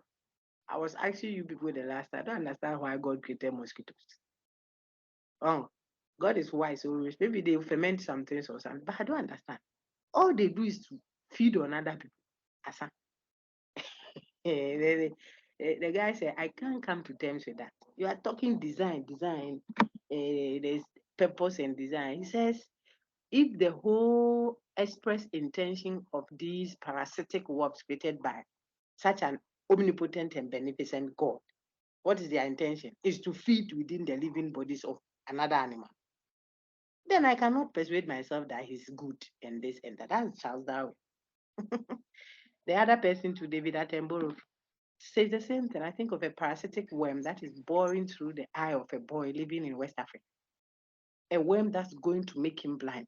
I was asking you people the last time. I don't understand why God created mosquitoes. Oh, God is wise always. Maybe they ferment some things or something, but I don't understand. All they do is to feed on other people. Asa. The guy said, I can't come to terms with that. You are talking design. There's purpose and design. He says, if the whole express intention of these parasitic wasps created by such an omnipotent and beneficent God, what is their intention? Is to feed within the living bodies of another animal. Then I cannot persuade myself that he's good and this and that. That's Charles Darwin. The other person to David Attenborough says the same thing. I think of a parasitic worm that is boring through the eye of a boy living in West Africa. A worm that's going to make him blind.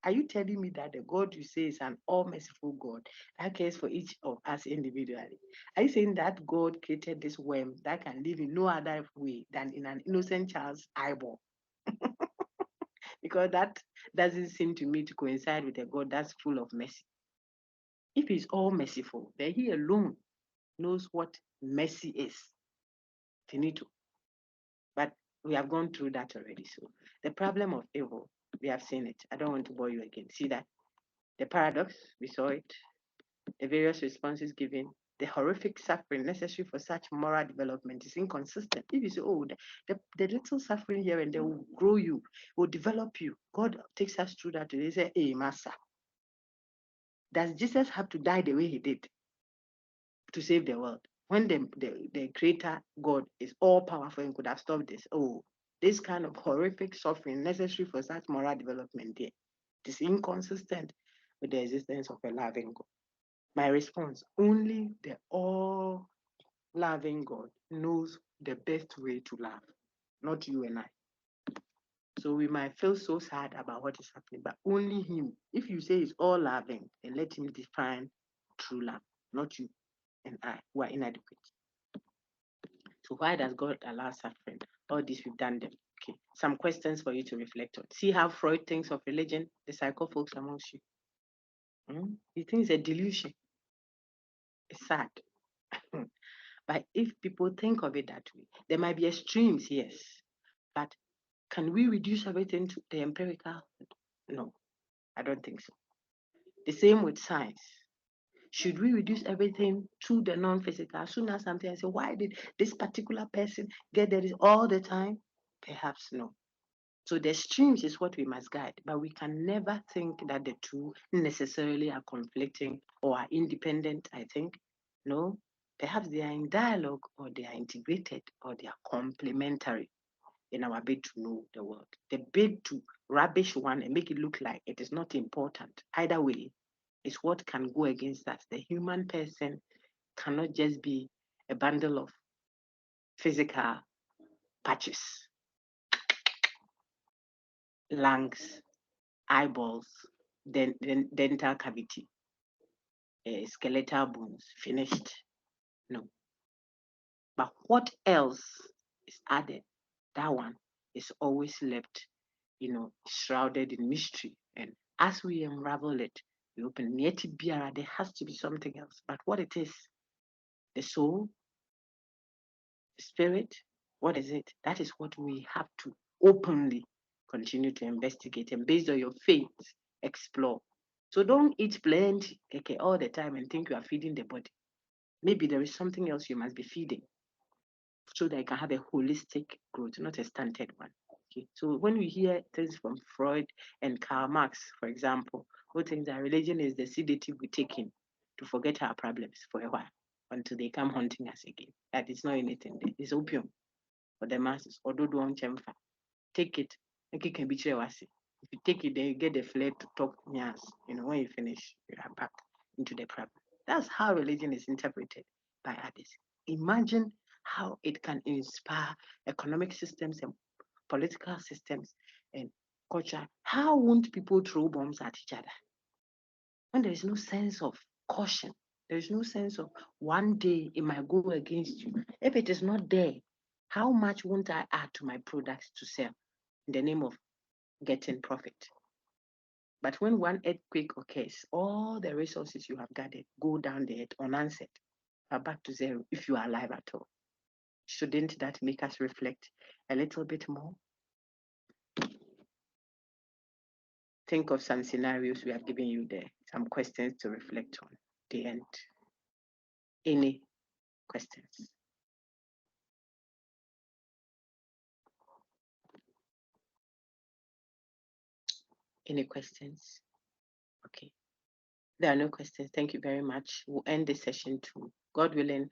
Are you telling me that the God you say is an all-merciful God that cares for each of us individually? Are you saying that God created this worm that can live in no other way than in an innocent child's eyeball? Because that doesn't seem to me to coincide with a God that's full of mercy. If he's all merciful, then he alone knows what mercy is. Finito. But we have gone through that already. So the problem of evil, we have seen it. I don't want to bore you again. See that? The paradox, we saw it. The various responses given, the horrific suffering necessary for such moral development is inconsistent. If you say, oh, the little suffering here and there will grow you, will develop you. God takes us through that. They say, hey, Master, does Jesus have to die the way he did to save the world? When the creator God is all powerful and could have stopped this. Oh, this kind of horrific suffering necessary for such moral development there. It is inconsistent with the existence of a loving God. My response, only the all loving God, knows the best way to love, not you and I. So we might feel so sad about what is happening, but only Him. If you say it's all loving, then let Him define true love, not you and I, who are inadequate. So why does God allow suffering? All this we've done them. Okay. Some questions for you to reflect on. See how Freud thinks of religion, the psycho folks amongst you. He thinks a delusion. It's sad. But if people think of it that way, there might be extremes, yes. But can we reduce everything to the empirical? No, I don't think so. The same with science. Should we reduce everything to the non-physical? As soon as something I say, why did this particular person get that all the time? Perhaps no. So the extremes is what we must guide, but we can never think that the two necessarily are conflicting or are independent, I think. No, perhaps they are in dialogue or they are integrated or they are complementary in our bid to know the world. The bid to rubbish one and make it look like it is not important, either way, is what can go against us. The human person cannot just be a bundle of physical patches, lungs, eyeballs, dental cavity, skeletal bones, finished. No. But what else is added? That one is always left, shrouded in mystery. And as we unravel it, we open Nieti Biara, there has to be something else. But what it is, the soul, the spirit, what is it? That is what we have to openly continue to investigate and based on your faith, explore. So don't eat plenty all the time and think you are feeding the body. Maybe there is something else you must be feeding so that you can have a holistic growth, not a stunted one. Okay. So when we hear things from Freud and Karl Marx, for example, who think that religion is the sedative we take in to forget our problems for a while until they come haunting us again. That is not anything there. It's opium for the masses. Take it. If you take it, then you get the flare to talk nyas. When you finish, you are back into the problem. That's how religion is interpreted by others. Imagine how it can inspire economic systems and political systems and culture. How won't people throw bombs at each other? When there is no sense of caution, there is no sense of one day it might go against you. If it is not there, how much won't I add to my products to sell in the name of getting profit? But when one earthquake occurs, all the resources you have gathered go down the earth unanswered, are back to zero if you are alive at all. Shouldn't that make us reflect a little bit more? Think of some scenarios we have given you there, some questions to reflect on. The end. Any questions? Any questions? Okay. There are no questions. Thank you very much. We'll end this session too. God willing,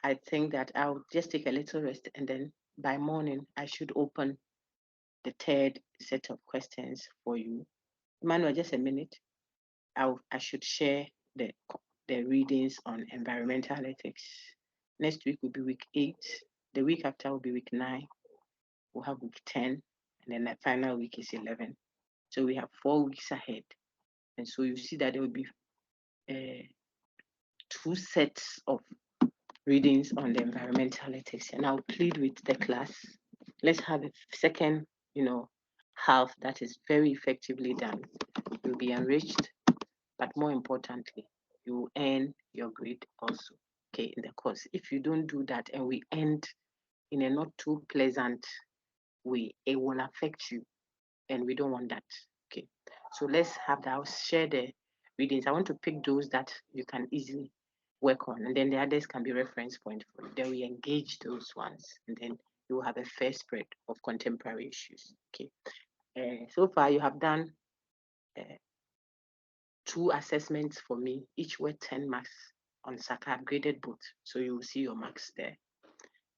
I think that I'll just take a little rest and then by morning I should open the third set of questions for you. Emmanuel, just a minute. I should share the readings on environmental ethics. Next week will be week 8. The week after will be week 9. We'll have week 10. And then the final week is 11. So we have 4 weeks ahead. And so you see that there will be 2 sets of readings on the environmental ethics. And I'll plead with the class. Let's have a second, half that is very effectively done. You'll be enriched, but more importantly, you will earn your grade also, okay, in the course. If you don't do that and we end in a not too pleasant way, it will affect you, and we don't want that, okay? So let's have that. I'll share the readings. I want to pick those that you can easily work on, and then the others can be reference point for you. Then we engage those ones, and then you will have a fair spread of contemporary issues, okay? So far, you have done 2 assessments for me, each worth 10 marks on Saka. I've graded both, so you will see your marks there.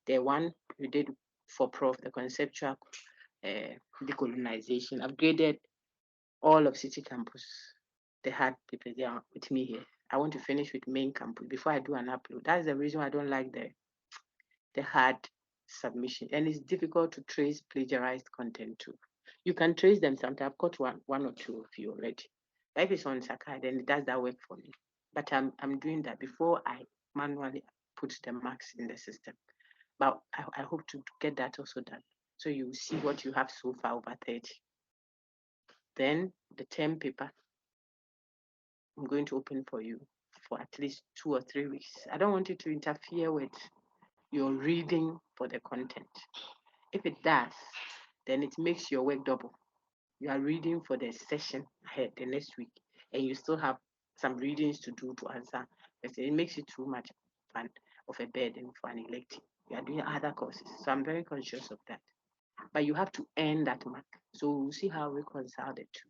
The one you did for Prof, the conceptual decolonization, I've graded all of City Campus. The hard papers, they are with me here. I want to finish with main campus before I do an upload. That's the reason I don't like the hard submission. And it's difficult to trace plagiarized content too. You can trace them sometimes. I've got one or two of you already. But if it's on Sakai, then it does that work for me. But I'm doing that before I manually put the marks in the system. But I hope to get that also done. So you see what you have so far over 30. Then the term paper, I'm going to open for you for at least 2 or 3 weeks. I don't want you to interfere with your reading for the content. If it does, then it makes your work double. You are reading for the session ahead the next week, and you still have some readings to do to answer. It makes it too much fun of a burden for an elective. You are doing other courses, so I'm very conscious of that. But you have to earn that mark. So we'll see how we reconcile the two.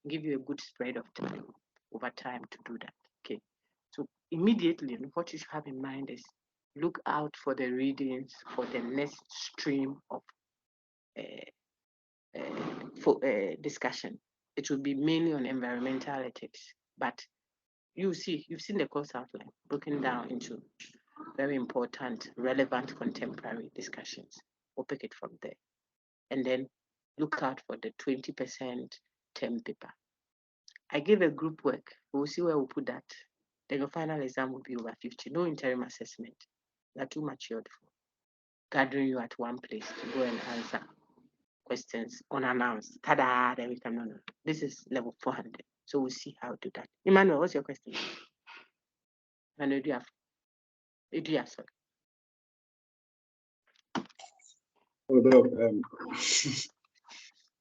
Give you a good spread of time over time to do that. Okay. So immediately, what you should have in mind is look out for the readings for the next stream of discussion. It will be mainly on environmental ethics, but you've seen the course outline broken down into very important, relevant contemporary discussions. We'll pick it from there. And then look out for the 20% term paper. I gave a group work. We'll see where we'll put that. Then your final exam will be over 50. No interim assessment. They're too matured for gathering you at one place to go and answer questions unannounced. Ta-da! Then we can, no. This is level 400. So we'll see how to do that. Emmanuel, what's your question? Emmanuel, do you have sorry.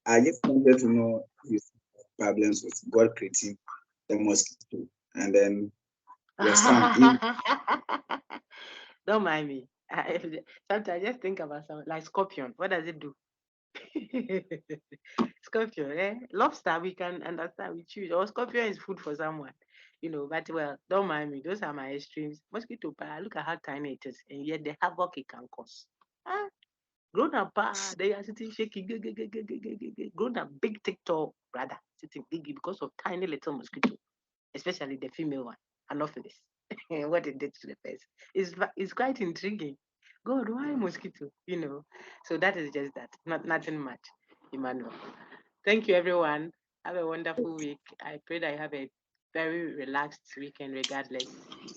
I just wanted to know if problems with God creating the mosquito and then your son. Don't mind me. Sometimes I just think about something like scorpion. What does it do? Scorpion, eh? Lobster, we can understand, we choose. Or scorpion is food for someone, but well, don't mind me. Those are my extremes. Mosquito, look at how tiny it is, and yet the havoc it can cause. Grown up, they are sitting shaking. Grown up, big TikTok brother sitting big because of tiny little mosquito, especially the female one, Anopheles. What it did to the person is quite intriguing. God, why mosquito? So that is just that. Nothing much, Emmanuel. Thank you, everyone. Have a wonderful week. I pray that you have a very relaxed weekend, regardless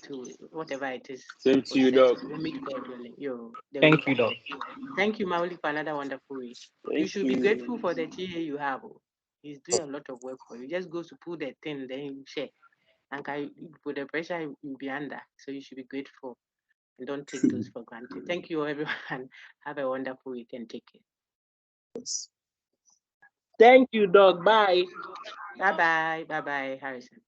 to whatever it is. Same to you, Doc. We'll meet God willing. Thank you, Doc. Thank you, Mauli, for another wonderful week. You should be grateful for the TA you have. He's doing a lot of work for you. Just go to pull the thing, then you share. And with the pressure you'll be under. So you should be grateful and don't take those for granted. Thank you, everyone. Have a wonderful week and take care. Thank you, Doc. Bye. Bye-bye. Bye-bye, Harrison.